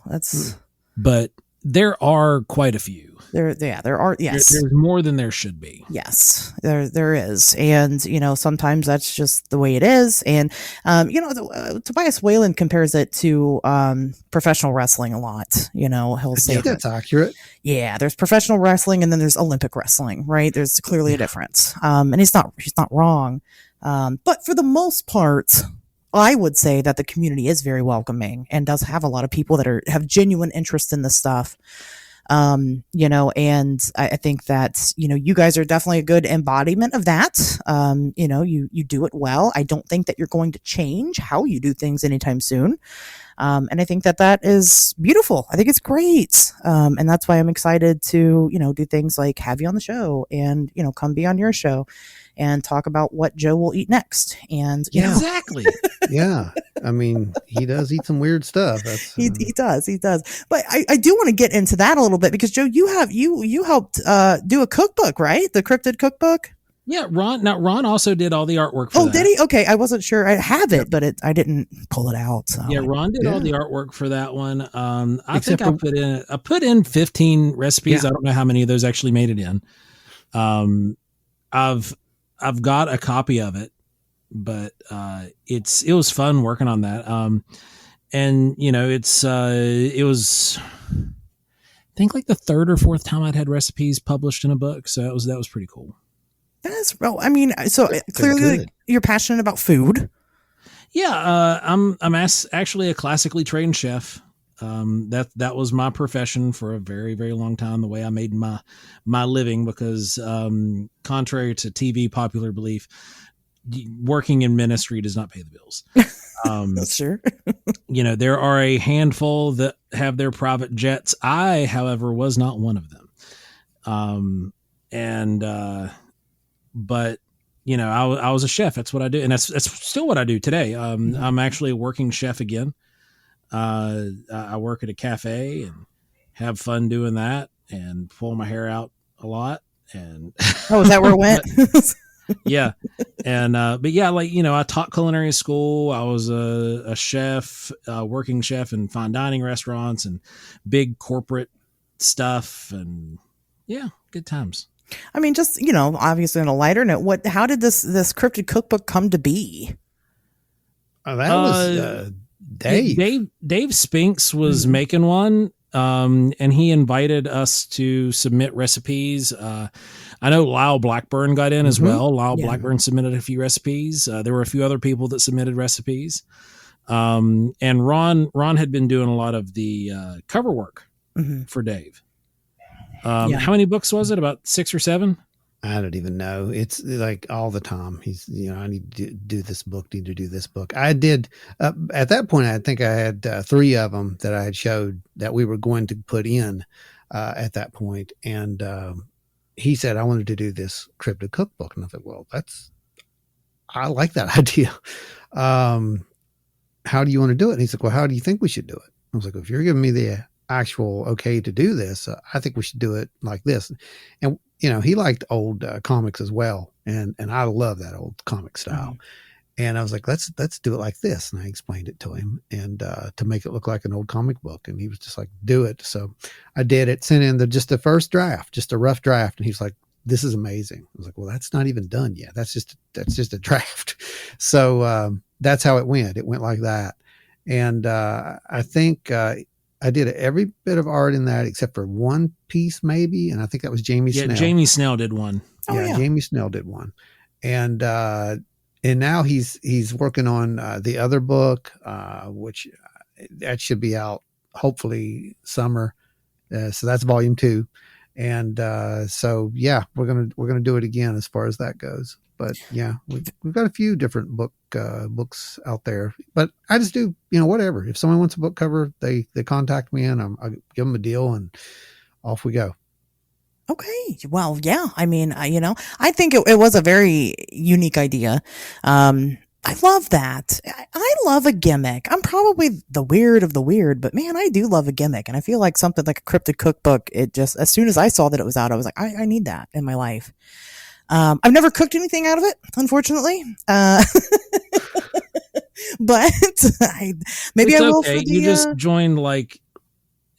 that's. But there are quite a few. There are. Yes. There's more than there should be. Yes, there is. And, sometimes that's just the way it is. And, Tobias Whalen compares it to, professional wrestling a lot. He'll say that's accurate. Yeah. There's professional wrestling and then there's Olympic wrestling, right? There's clearly a difference. And he's not wrong. But for the most part, I would say that the community is very welcoming and does have a lot of people that have genuine interest in this stuff. And I think that, you guys are definitely a good embodiment of that. You do it well. I don't think that you're going to change how you do things anytime soon. And I think that is beautiful. I think it's great. And that's why I'm excited to, do things like have you on the show and, come be on your show and talk about what Joe will eat next. And exactly. Yeah. I mean, he does eat some weird stuff. He does. But I do want to get into that a little bit because Joe, you helped do a cookbook, right? The Cryptid Cookbook. Yeah, Ron also did all the artwork for that. Did he? Okay, I wasn't sure. I have it, but I didn't pull it out. So. Yeah, Ron did all the artwork for that one. I think I put in 15 recipes. Yeah. I don't know how many of those actually made it in. I've got a copy of it, but it was fun working on that. And it was I think like the third or fourth time I'd had recipes published in a book, so that was pretty cool. That's clearly you're passionate about food. Yeah, I'm actually a classically trained chef. That was my profession for a very, very long time. The way I made my living, because contrary to TV popular belief, working in ministry does not pay the bills. Sure. There are a handful that have their private jets. I, however, was not one of them. But I was a chef. That's what I do. And that's still what I do today. I'm actually a working chef again. I work at a cafe and have fun doing that and pull my hair out a lot. And is that where it went? Yeah. And, but yeah, I taught culinary school. I was a chef, working chef in fine dining restaurants and big corporate stuff. And yeah, good times. I mean, just, obviously on a lighter note, how did this cryptid cookbook come to be? Oh, that was Dave. Dave Spinks was making one. And he invited us to submit recipes. I know Lyle Blackburn got in as well. Lyle Blackburn submitted a few recipes. There were a few other people that submitted recipes. And Ron had been doing a lot of the cover work for Dave. How many books was it? About 6 or 7? I don't even know. It's like all the time. He's, I need to do this book, need to do this book. I did, at that point, I think I had 3 of them that I had showed that we were going to put in at that point. And he said, I wanted to do this cryptid cookbook. And I thought, well, I like that idea. How do you want to do it? And he's like, well, how do you think we should do it? I was like, well, if you're giving me the actual okay to do this, I think we should do it like this. And he liked old comics as well. And I love that old comic style. And I was like, let's do it like this. And I explained it to him and to make it look like an old comic book. And he was just like, do it. So I did it, sent in just the first draft, just a rough draft. And he's like, this is amazing. I was like, well, that's not even done yet. That's just a draft. So that's how it went. It went like that. And I think I did every bit of art in that except for one piece maybe. And I think that was Jamie Snell. Jamie Snell did one. Jamie Snell did one. And now he's working on the other book, which that should be out hopefully summer. So that's volume 2. And so yeah, we're gonna do it again as far as that goes. But yeah, we've got a few different books out there. But I just do whatever. If someone wants a book cover, they contact me and I'll give them a deal and off we go. Okay. Well, yeah. I mean, I think it was a very unique idea. I love that. I love a gimmick. I'm probably the weird of the weird, but man, I do love a gimmick. And I feel like something like a cryptid cookbook, it just, as soon as I saw that it was out, I was like, I need that in my life. I've never cooked anything out of it, unfortunately. But maybe I will. Okay. For you just joined like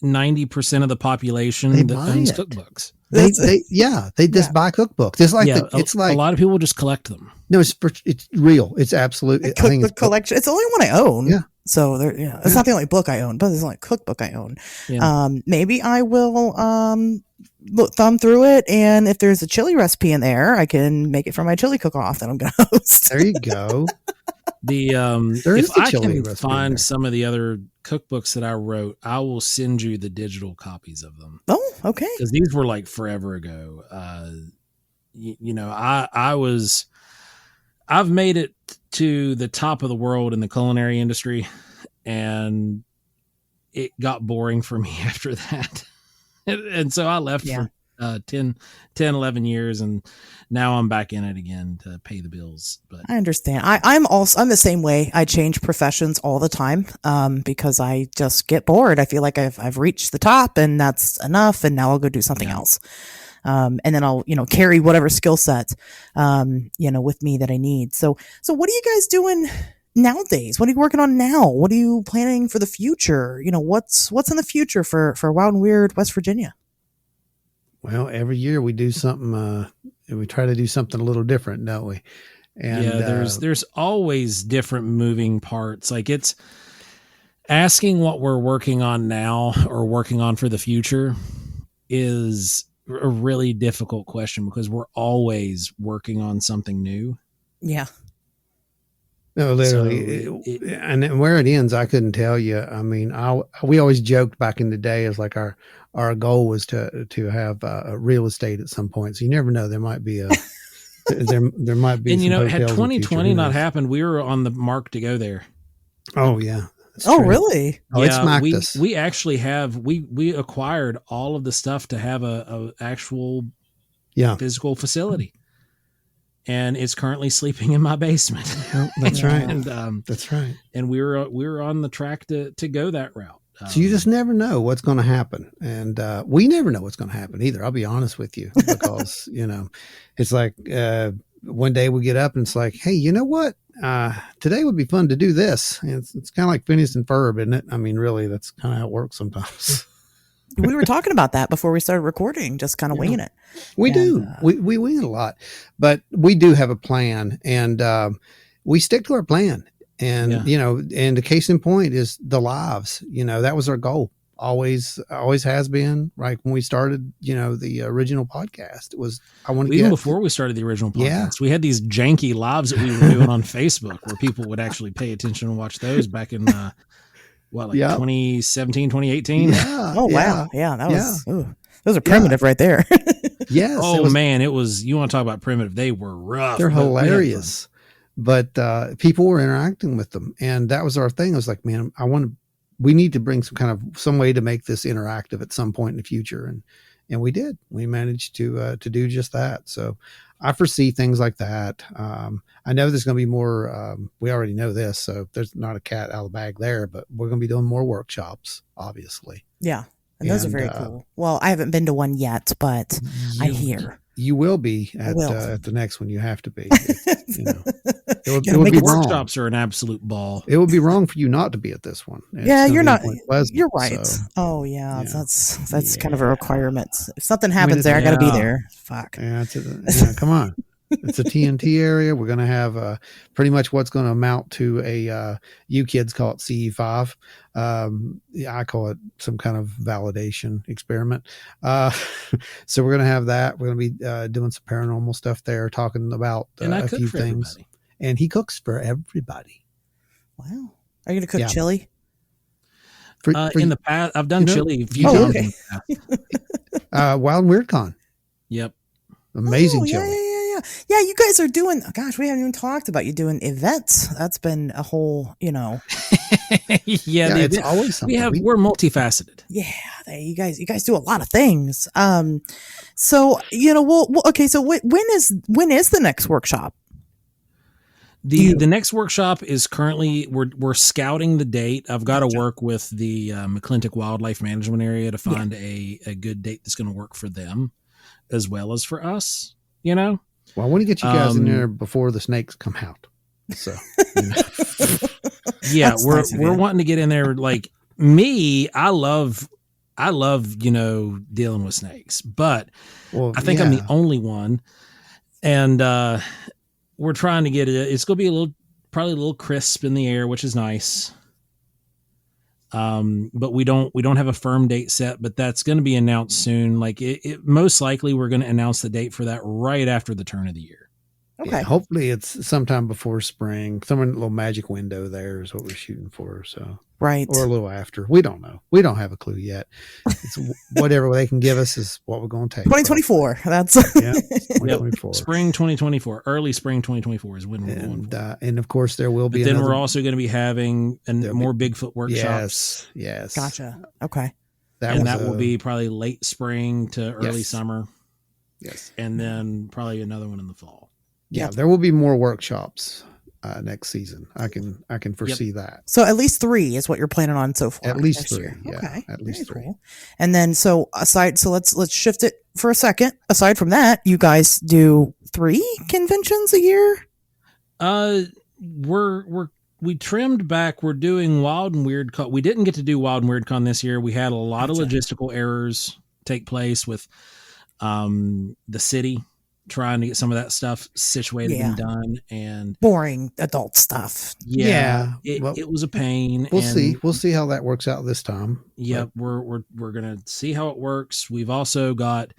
90% of the population that owns cookbooks. They just buy cookbooks. It's like it's like a lot of people just collect them. No, it's real. It's absolute. I think it's collection. It's the only one I own. Yeah. So it's not the only book I own, but it's the only cookbook I own. Yeah. Maybe I will thumb through it, and if there's a chili recipe in there, I can make it for my chili cook-off that I'm going to host. There you go. If I can find some of the other cookbooks that I wrote, I will send you the digital copies of them. Oh, okay. Because these were like forever ago. I've made it to the top of the world in the culinary industry, and it got boring for me after that. And so I left for 10, 11 years, and now I'm back in it again to pay the bills. But I understand. I'm the same way. I change professions all the time because I just get bored. I feel like I've reached the top and that's enough, and now I'll go do something else. And then I'll, carry whatever skill set, with me that I need. So what are you guys doing nowadays? What are you working on now? What are you planning for the future? What's in the future for Wild and Weird West Virginia? Well, every year we do something, we try to do something a little different, don't we? And there's always different moving parts. Like, it's asking what we're working on now or working on for the future is a really difficult question because we're always working on something new. Yeah. No, literally. And where it ends, I couldn't tell you. I mean, we always joked back in the day as like our goal was to have real estate at some point. So you never know. There might be there might be. And some had hotels in the future. 2020 Who not knows? happened, we were on the mark to go there. Oh yeah. That's Oh, true. really? Oh, it smacked us. We actually have we acquired all of the stuff to have a actual physical facility, and it's currently sleeping in my basement. Oh, that's right. And that's right. And we were on the track to go that route. So you just never know what's going to happen, and we never know what's going to happen either. I'll be honest with you, because it's like one day we get up and it's like, hey, you know what? Today would be fun to do this. And it's kind of like Phineas and Ferb, isn't it? I mean, really, that's kind of how it works sometimes. We were talking about that before we started recording, just kind of winging it. We do. We wing it a lot, but we do have a plan, and we stick to our plan. And, and the case in point is the lives, that was our goal. Always has been, right? When we started, the original podcast, it was, even before we started the original podcast, we had these janky lives that we were doing on Facebook where people would actually pay attention and watch those back in, 2017, 2018. Yeah. Oh, wow. Yeah. That was, those are primitive right there. Yes. Oh, man. It was, you want to talk about primitive. They were rough. They're hilarious. But people were interacting with them, and that was our thing. I was like, man, we need to bring some way to make this interactive at some point in the future, and we did. We managed to do just that. So I foresee things like that. I know there's going to be more. We already know this, so there's not a cat out of the bag there. But we're going to be doing more workshops, obviously. Yeah, and those are very cool. Well, I haven't been to one yet, but I hear. You will be at the next one. You have to be. It would be workshops are an absolute ball. It would be wrong for you not to be at this one. You're not. You're right. So, oh yeah, that's kind of a requirement. If something happens there, I got to be there. Fuck. Yeah, come on. It's a TNT area. We're going to have pretty much what's going to amount to you kids call it CE5. I call it some kind of validation experiment. So we're going to have that. We're going to be doing some paranormal stuff there, talking about a few things. Everybody. And he cooks for everybody. Wow. Are you going to cook chili? In the past, I've done chili a few times. Okay. Wild and Weird Con. Yep. Amazing chili. Yeah, you guys are doing, gosh, we haven't even talked about you doing events. That's been a whole, Yeah, it's always something. We're multifaceted. Yeah, you guys do a lot of things. So, okay, so when is the next workshop? The next workshop is currently, we're scouting the date. I've got to work with the McClintock Wildlife Management Area to find a good date that's going to work for them as well as for us, Well, I want to get you guys in there before the snakes come out. So, yeah, we're wanting to get in there. Like me, I love dealing with snakes, but I think I'm the only one, and we're trying to get it. It's going to be probably a little crisp in the air, which is nice. But we don't have a firm date set, but that's going to be announced soon. Like it most likely we're going to announce the date for that right after the turn of the year. Okay. Yeah, hopefully it's sometime before spring. Somewhere in a little magic window there is what we're shooting for. So right. Or a little after. We don't know. We don't have a clue yet. It's whatever they can give us is what we're going to take. 2024. That's 2024. Spring 2024. Early spring 2024 is when we're going for. And of course there will be. But then we're also going to be having more Bigfoot workshops. Yes. Gotcha. Okay. That will be probably late spring to early summer. Yes. And then probably another one in the fall. Yeah, there will be more workshops next season. I can foresee that. So at least 3 is what you're planning on so far. At least 3. Yeah, okay. At least 3. Cool. And then let's shift it for a second. Aside from that, you guys do 3 conventions a year? We trimmed back. We're doing Wild and Weird Con. We didn't get to do Wild and Weird Con this year. We had a lot of logistical errors take place with the city trying to get some of that stuff situated and done, and boring adult stuff. It was a pain. We'll see how that works out this time. Yep. We're going to see how it works. We've also got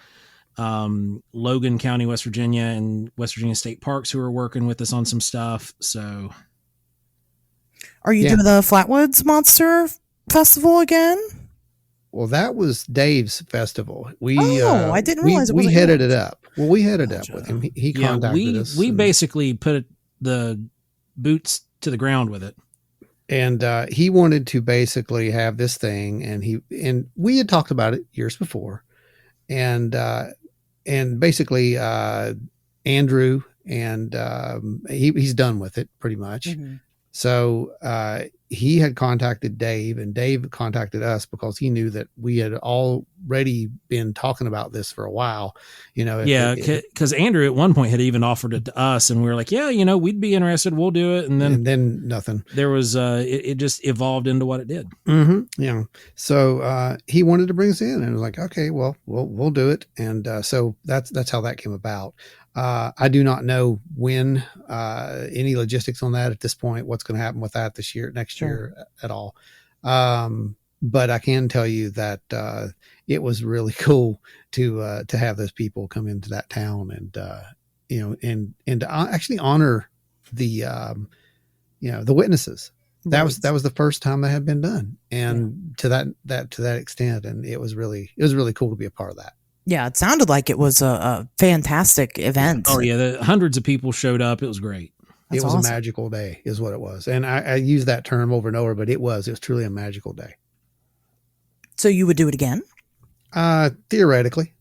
Logan County, West Virginia, and West Virginia State Parks who are working with us on some stuff. So are you doing the Flatwoods Monster Festival again? Well, that was Dave's festival. I didn't realize we headed it up. Well, we had it up with him. He contacted us. We basically put the boots to the ground with it. And he wanted to basically have this thing, and we had talked about it years before, and basically Andrew and he's done with it pretty much. Mm-hmm. So he had contacted Dave, and Dave contacted us because he knew that we had already been talking about this for a while. Because Andrew at one point had even offered it to us, and we were like, yeah, we'd be interested. We'll do it. And then nothing. There was it just evolved into what it did. Mm-hmm. Yeah. So he wanted to bring us in, and was like, okay, well, we'll do it. And so that's how that came about. I do not know when any logistics on that at this point, what's going to happen with that next year at all. But I can tell you that it was really cool to have those people come into that town and to actually honor the witnesses. Right. That was the first time that had been done, and to that extent, and it was really cool to be a part of that. Yeah, it sounded like it was a fantastic event. Oh yeah, hundreds of people showed up. It was great. It was awesome. A magical day is what it was. And I use that term over and over, but it was truly a magical day. So you would do it again? Theoretically.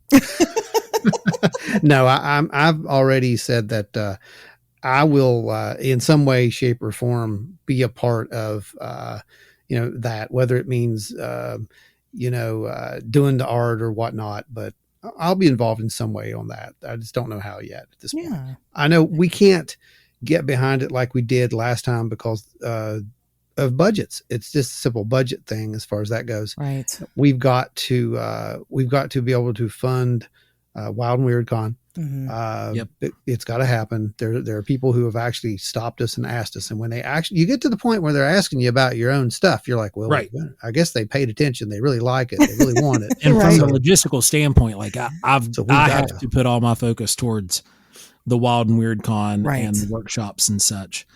No, I've already said that I will in some way, shape, or form be a part of that, whether it means doing the art or whatnot, but I'll be involved in some way on that. I just don't know how yet at this point. I know we can't get behind it like we did last time because of budgets. It's just a simple budget thing as far as that goes. Right. We've got to be able to fund Wild and Weird Con. Mm-hmm. It's got to happen. There are people who have actually stopped us and asked us, and when you get to the point where they're asking you about your own stuff, you're like, well, right. I guess they paid attention. They really like it. They really want it. And from a logistical standpoint, like I have to put all my focus towards the Wild and Weird Con and the workshops and such,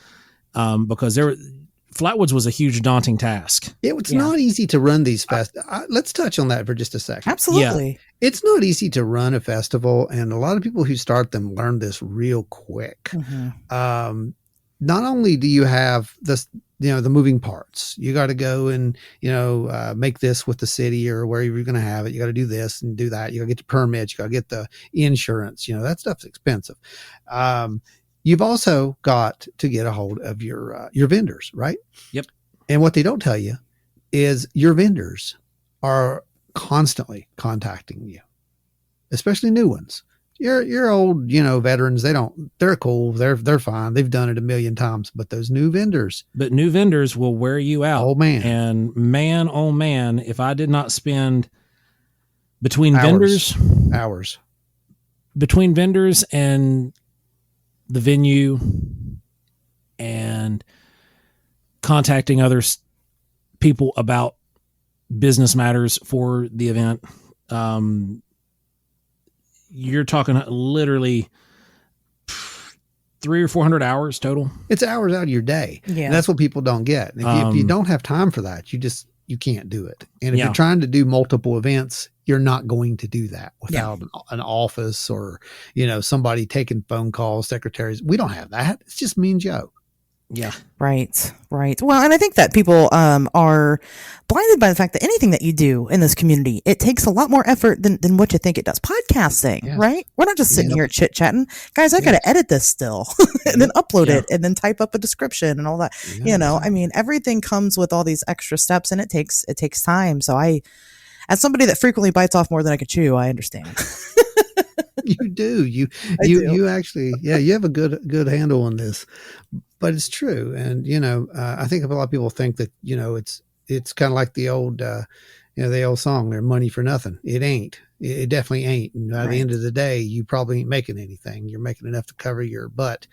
because Flatwoods was a huge daunting task. It's not easy to run these let's touch on that for just a second. Absolutely. Yeah. It's not easy to run a festival, and a lot of people who start them learn this real quick. Mm-hmm. Not only do you have this, the moving parts, you got to go and, make this with the city or where you're going to have it. You got to do this and do that. You got to get the permits. You got to get the insurance. That stuff's expensive. You've also got to get a hold of your vendors, right? Yep. And what they don't tell you is your vendors are constantly contacting you, especially new ones. Your old, veterans, they're cool. They're fine. They've done it a million times, but those new vendors. But new vendors will wear you out. Oh man. And man, oh man, if I did not spend between hours and the venue and contacting other people about business matters for the event, you're talking literally 300 or 400 hours total. It's hours out of your day. Yeah. And that's what people don't get. If you don't have time for that, you can't do it. And if you're trying to do multiple events, you're not going to do that without an office or, somebody taking phone calls, secretaries. We don't have that. It's just me and Joe. Yeah. Right. Well, and I think that people are blinded by the fact that anything that you do in this community, it takes a lot more effort than what you think it does. Podcasting, right? We're not just sitting here chit-chatting. Guys, I got to edit this still and then upload it and then type up a description and all that. I mean, everything comes with all these extra steps, and it takes time. So as somebody that frequently bites off more than I could chew, I understand. You do. You actually, you have a good handle on this, but it's true. And, I think a lot of people think that, it's kind of like the old song, "There's money for nothing." It ain't. It definitely ain't. And by the end of the day, you probably ain't making anything. You're making enough to cover your butt.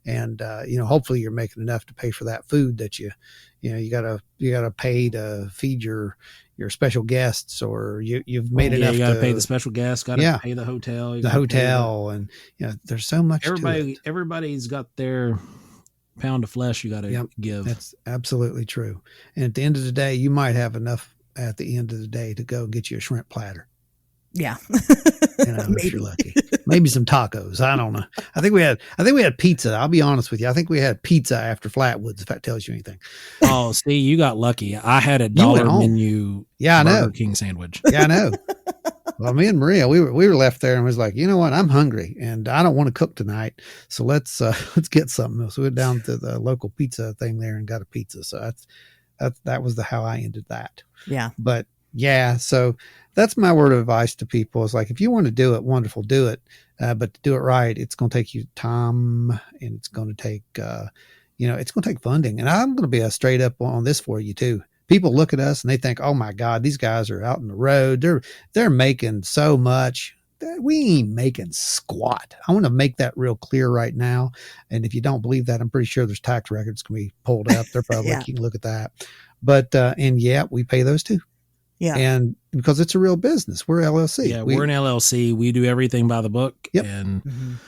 And, hopefully you're making enough to pay for that food that you gotta pay to feed your special guests, or you've made enough. You got to pay the special guests. Got to pay the hotel. And there's so much. Everybody's got their pound of flesh you got to give. That's absolutely true. And at the end of the day, you might have enough at the end of the day to go get you a shrimp platter. Yeah, if you're lucky. Maybe some tacos. I don't know. I think we had pizza. I'll be honest with you. I think we had pizza after Flatwoods, if that tells you anything. Oh, see, you got lucky. I had a You went dollar home. menu Yeah, I know. Burger King sandwich. Yeah, I know. Well, me and Maria, we were left there and was like, you know what? I'm hungry and I don't want to cook tonight. So let's get something. So we went down to the local pizza thing there and got a pizza. So that was how I ended that. Yeah. But yeah, so that's my word of advice to people is like, if you want to do it, wonderful, do it. But to do it right, it's going to take you time and it's going to take, it's going to take funding. And I'm going to be a straight up on this for you too. People look at us and they think, oh my God, these guys are out on the road. They're making so much. We ain't making squat. I want to make that real clear right now. And if you don't believe that, I'm pretty sure there's tax records can be pulled up. They're public. Yeah. You can look at that. But, and yeah, we pay those too. Yeah. And because it's a real business, we're LLC. Yeah, we're an LLC. We do everything by the book. Yep. And 100%.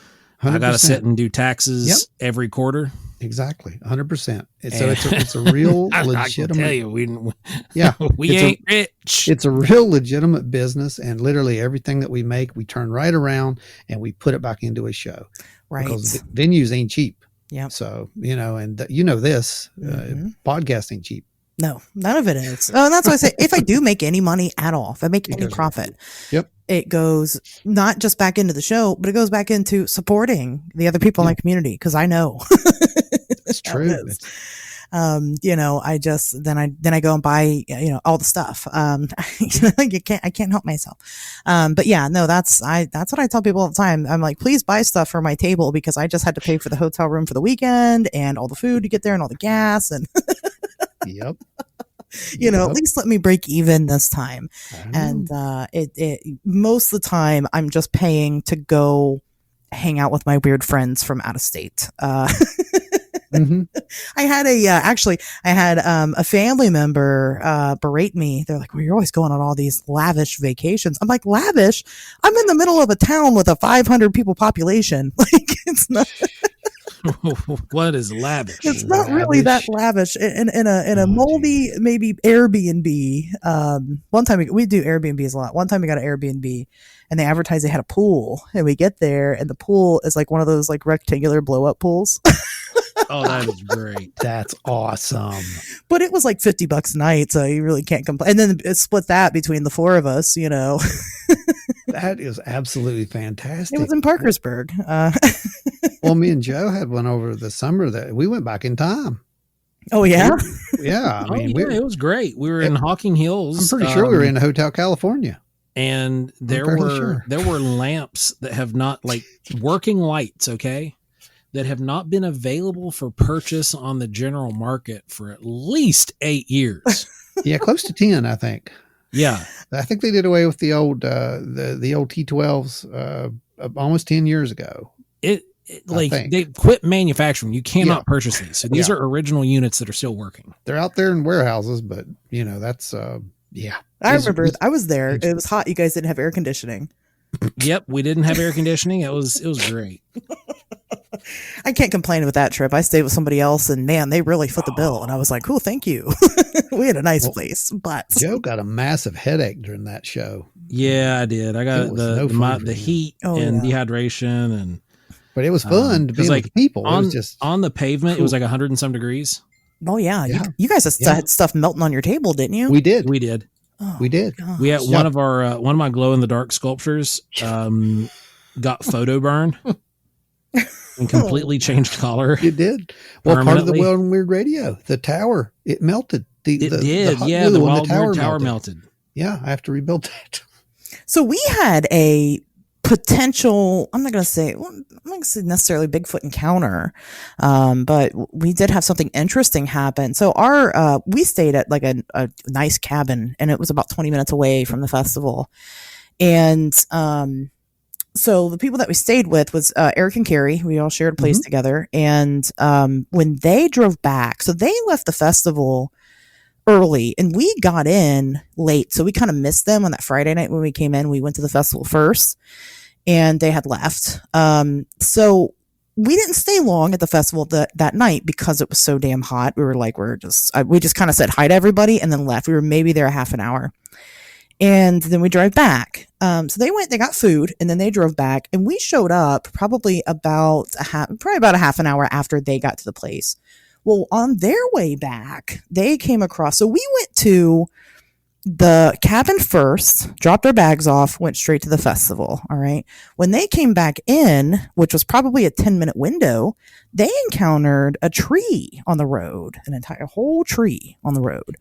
I got to sit and do taxes every quarter. Exactly. 100%. So it's a real legitimate. I can tell you, we it's ain't rich. It's a real legitimate business. And literally everything that we make, we turn right around and we put it back into a show. Right. Because venues ain't cheap. Yeah. So, and this podcast ain't cheap. No, none of it is. Oh, and that's why I say, if I do make any money at all, if I make any profit, it goes not just back into the show, but it goes back into supporting the other people in my community. Cause I know it's true. I just, then I go and buy, all the stuff. I can't help myself. But yeah, no, that's what I tell people all the time. I'm like, please buy stuff for my table because I just had to pay for the hotel room for the weekend and all the food to get there and all the gas and Yep. At least let me break even this time. And it most of the time I'm just paying to go hang out with my weird friends from out of state. Mm-hmm. I had a family member berate me. They're like, well, you're always going on all these lavish vacations. I'm like, lavish? I'm in the middle of a town with a 500 people population. Like, it's not. What is lavish? It's not really that lavish. In a moldy maybe Airbnb. One time we do Airbnbs a lot. One time we got an Airbnb and they advertised they had a pool, and we get there and the pool is like one of those like rectangular blow up pools. Oh, that is great. That's awesome. But it was like $50 a night, so you really can't complain. And then it split that between the four of us, That is absolutely fantastic. It was in Parkersburg. Well, me and Joe had one over the summer that we went back in time. Oh, yeah? Yeah. I mean, it was great. We were in Hocking Hills. I'm pretty sure we were in Hotel California. And there were lamps that have not, like, working lights, okay, that have not been available for purchase on the general market for at least 8 years. Yeah, close to 10, I think. Yeah. I think they did away with the old the old T12s almost 10 years ago. They quit manufacturing. You cannot purchase these. So these are original units that are still working. They're out there in warehouses, but that's I remember I was there. It was hot. You guys didn't have air conditioning. Yep, we didn't have air conditioning. It was great. I can't complain with that trip. I stayed with somebody else, and man, they really foot the bill. And I was like, "Cool, thank you." We had a nice place, but Joe got a massive headache during that show. Yeah, I did. I got the heat and dehydration, but it was fun to be with people. On, it was just on the pavement. Cool. It was like 100 and some degrees. Oh yeah. You guys had stuff melting on your table, didn't you? We did. Oh, we did. gosh. We had one of my glow in the dark sculptures got photo burned and completely changed color. It did. Well, part of the Wild and Weird Radio, the tower, it melted. The Wild Weird Tower melted. Yeah, I have to rebuild that. So we had a potential, I'm not going to say necessarily Bigfoot encounter, but we did have something interesting happen. So we stayed at like a nice cabin, and it was about 20 minutes away from the festival. And so the people that we stayed with was Eric and Carrie. We all shared a place together. And when they drove back, so they left the festival early and we got in late. So we kind of missed them on that Friday night when we came in. We went to the festival first and they had left. So we didn't stay long at the festival that night because it was so damn hot. We were like, we just kind of said hi to everybody and then left. We were maybe there a half an hour. And then we drive back. So they got food, and then they drove back, and we showed up probably about a half an hour after they got to the place. Well, on their way back, they came across. So we went to the cabin first, dropped our bags off, went straight to the festival. All right. When they came back in, which was probably a 10-minute window, they encountered a tree on the road, an entire whole tree on the road.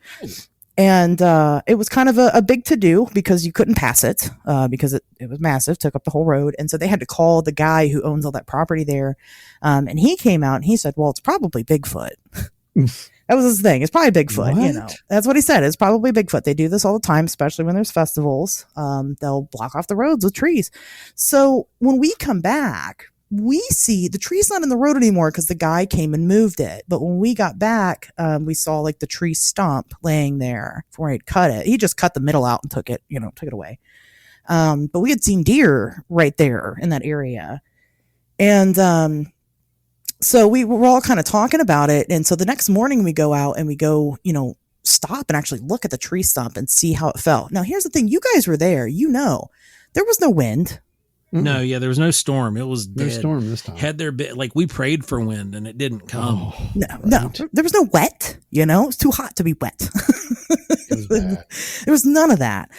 And it was kind of a big to-do because you couldn't pass it because it was massive, took up the whole road. And so they had to call the guy who owns all that property there. And he came out and he said, well, it's probably Bigfoot. That was his thing. It's probably Bigfoot, What? you know. That's what he said. It's probably Bigfoot. They do this all the time, especially when there's festivals. They'll block off the roads with trees. So when we come back, we see the tree's not in the road anymore because the guy came and moved it. But when we got back, we saw like the tree stump laying there before he'd cut it. He just cut the middle out and took it away. But we had seen deer right there in that area. And so we were all kind of talking about it. And so the next morning we go out and we go, stop and actually look at the tree stump and see how it fell. Now, here's the thing. You guys were there. There was no wind. No, yeah, there was no storm. It was dead. No storm this time. Had there been, like, we prayed for wind and it didn't come. Oh, No, there was no wet, it was too hot to be wet. it was bad. There was none of that.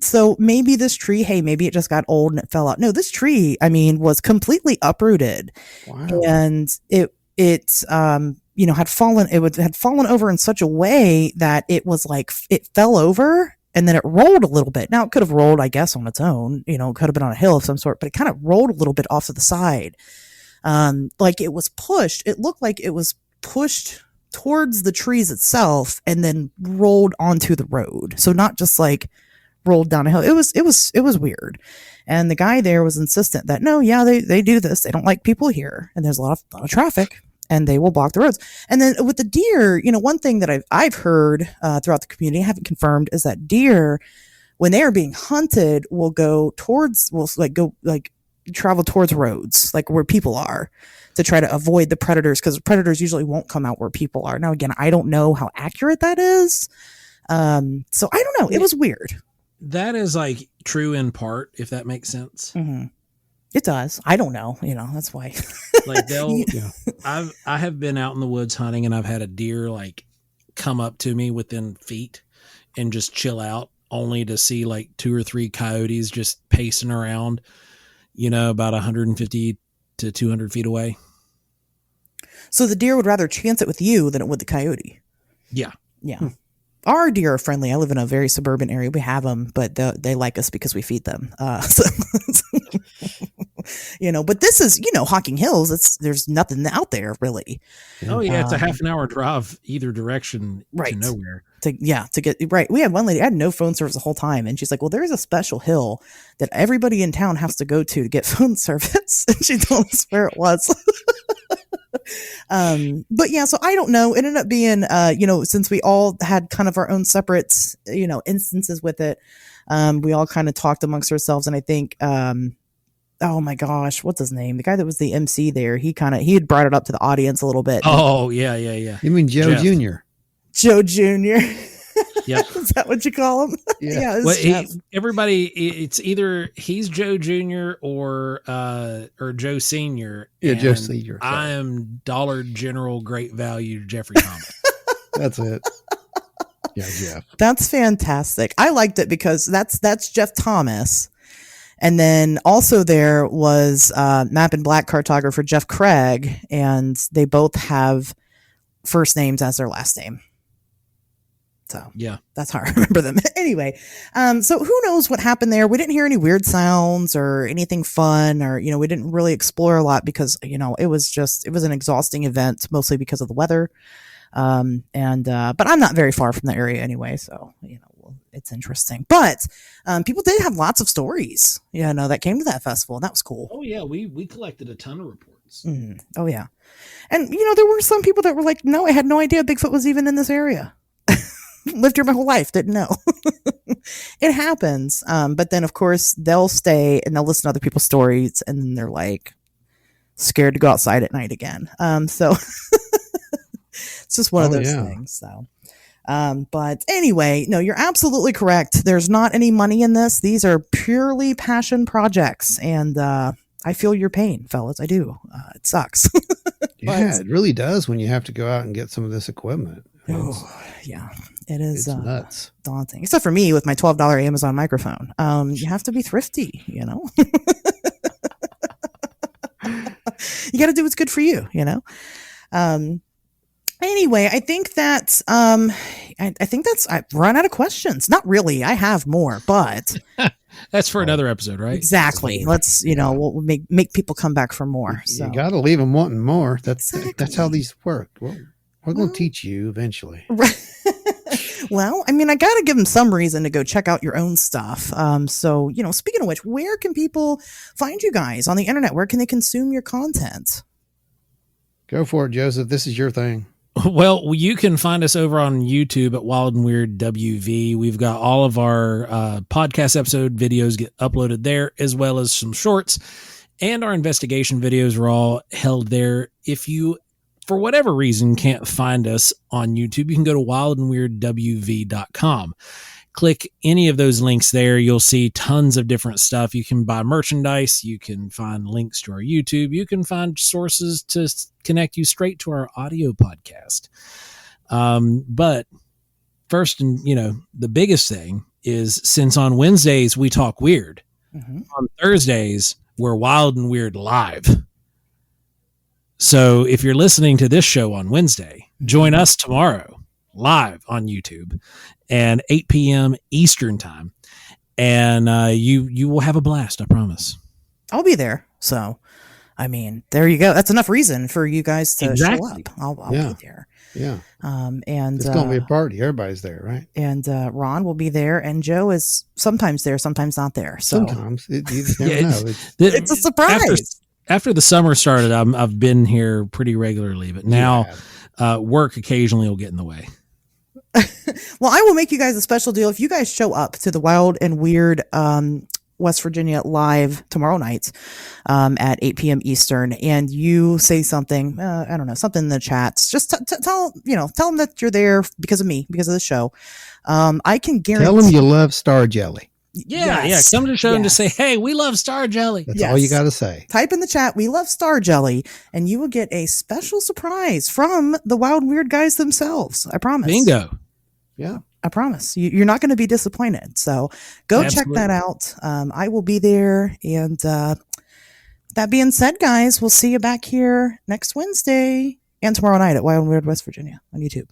So maybe this tree, maybe it just got old and it fell out. No, this tree, was completely uprooted. Wow. And it had fallen over in such a way that it was like, it fell over and then it rolled a little bit. Now it could have rolled, I guess, on its own, it could have been on a hill of some sort, but it kind of rolled a little bit off to the side. Like it was pushed. It looked like it was pushed towards the trees itself and then rolled onto the road. So not just like rolled down a hill. It was weird. And the guy there was insistent that they do this. They don't like people here. And there's a lot of traffic and they will block the roads. And then with the deer, one thing that I've heard throughout the community, I haven't confirmed, is that deer, when they are being hunted, will travel towards roads, like where people are, to try to avoid the predators, because predators usually won't come out where people are. Now, again, I don't know how accurate that is. So I don't know. It was weird. That is like true in part, if that makes sense. Mm-hmm. It does. I don't know. That's why. Like I have been out in the woods hunting and I've had a deer like come up to me within feet and just chill out, only to see like 2 or 3 coyotes just pacing around, about 150 to 200 feet away. So the deer would rather chance it with you than it would the coyote. Yeah. Yeah. Our deer are friendly. I live in a very suburban area. We have them, but they like us because we feed them. But this is, Hocking Hills. There's nothing out there really. Oh yeah. It's a half an hour drive either direction right. to nowhere. To get right. We had one lady, I had no phone service the whole time. And she's like, well, there's a special hill that everybody in town has to go to get phone service. And she told us where it was. But yeah, so I don't know. It ended up being, since we all had kind of our own separate, instances with it, we all kind of talked amongst ourselves. And I think, oh my gosh, what's his name? The guy that was the MC there, he had brought it up to the audience a little bit. Oh yeah. You mean Joe Jr.? Joe Jr. Yeah. Is that what you call him? Yeah. Well, everybody, it's either he's Joe Jr. or Joe Sr. Yeah, Joe Sr. I am Dollar General Great Value Jeffrey Thomas. That's it. Yeah, Jeff. That's fantastic. I liked it because that's Jeff Thomas. And then also there was map and black cartographer Jeff Craig, and they both have first names as their last name. So yeah, that's how I remember them. Anyway, so who knows what happened there? We didn't hear any weird sounds or anything fun, or we didn't really explore a lot because it was an exhausting event, mostly because of the weather. But I'm not very far from the area anyway, so it's interesting. But people did have lots of stories, that came to that festival, and that was cool. Oh yeah, we collected a ton of reports. Mm-hmm. Oh yeah, and there were some people that were like, "No, I had no idea Bigfoot was even in this area." Lived here my whole life, didn't know. It happens. But then of course they'll stay and they'll listen to other people's stories, and then they're like scared to go outside at night again. So it's just one of those things. So But anyway, no, you're absolutely correct. There's not any money in this. These are purely passion projects. And I feel your pain, fellas. I do. It sucks. Yeah, it really does when you have to go out and get some of this equipment. Yeah, it is nuts. daunting. Except for me with my $12 Amazon microphone. You have to be thrifty, you know? You got to do what's good for you, you know? Anyway, I think that I've run out of questions. Not really. I have more, but that's for another episode, right? Exactly. Let's, we'll make people come back for more. So you got to leave them wanting more. That's how these work. We're going to teach you eventually. Well, I mean, I got to give them some reason to go check out your own stuff. So, speaking of which, where can people find you guys on the internet? Where can they consume your content? Go for it, Joseph. This is your thing. Well, you can find us over on YouTube at Wild and Weird WV. We've got all of our podcast episode videos get uploaded there, as well as some shorts, and our investigation videos are all held there. If you, for whatever reason, can't find us on YouTube, you can go to wildandweirdwv.com. Click any of those links there. You'll see tons of different stuff. You can buy merchandise. You can find links to our YouTube. You can find sources to connect you straight to our audio podcast. But first, and the biggest thing is, since on Wednesdays we talk weird, on Thursdays we're Wild and Weird live. So if you're listening to this show on Wednesday, join us tomorrow live on YouTube and 8 p.m. Eastern time. And you will have a blast, I promise. I'll be there. So, I mean, there you go. That's enough reason for you guys to show up. I'll be there. Yeah. And it's going to be a party. Everybody's there, right? And Ron will be there, and Joe is sometimes there, sometimes not there. So sometimes you never know. It's a surprise. After the summer started, I've been here pretty regularly, but now work occasionally will get in the way. Well, I will make you guys a special deal if you guys show up to the Wild and Weird West Virginia live tomorrow night at 8 p.m. Eastern, and you say something, I don't know, something in the chats. Just tell them that you're there because of me, because of the show. I can guarantee. Tell them you love Star Jelly. Yeah. Come to the show and just say, "Hey, we love Star Jelly." That's all you got to say. Type in the chat, "We love Star Jelly," and you will get a special surprise from the Wild and Weird guys themselves. I promise. Bingo. Yeah. I promise. You're not going to be disappointed. So go check that out. I will be there. And that being said, guys, we'll see you back here next Wednesday and tomorrow night at Wild and Weird West Virginia on YouTube.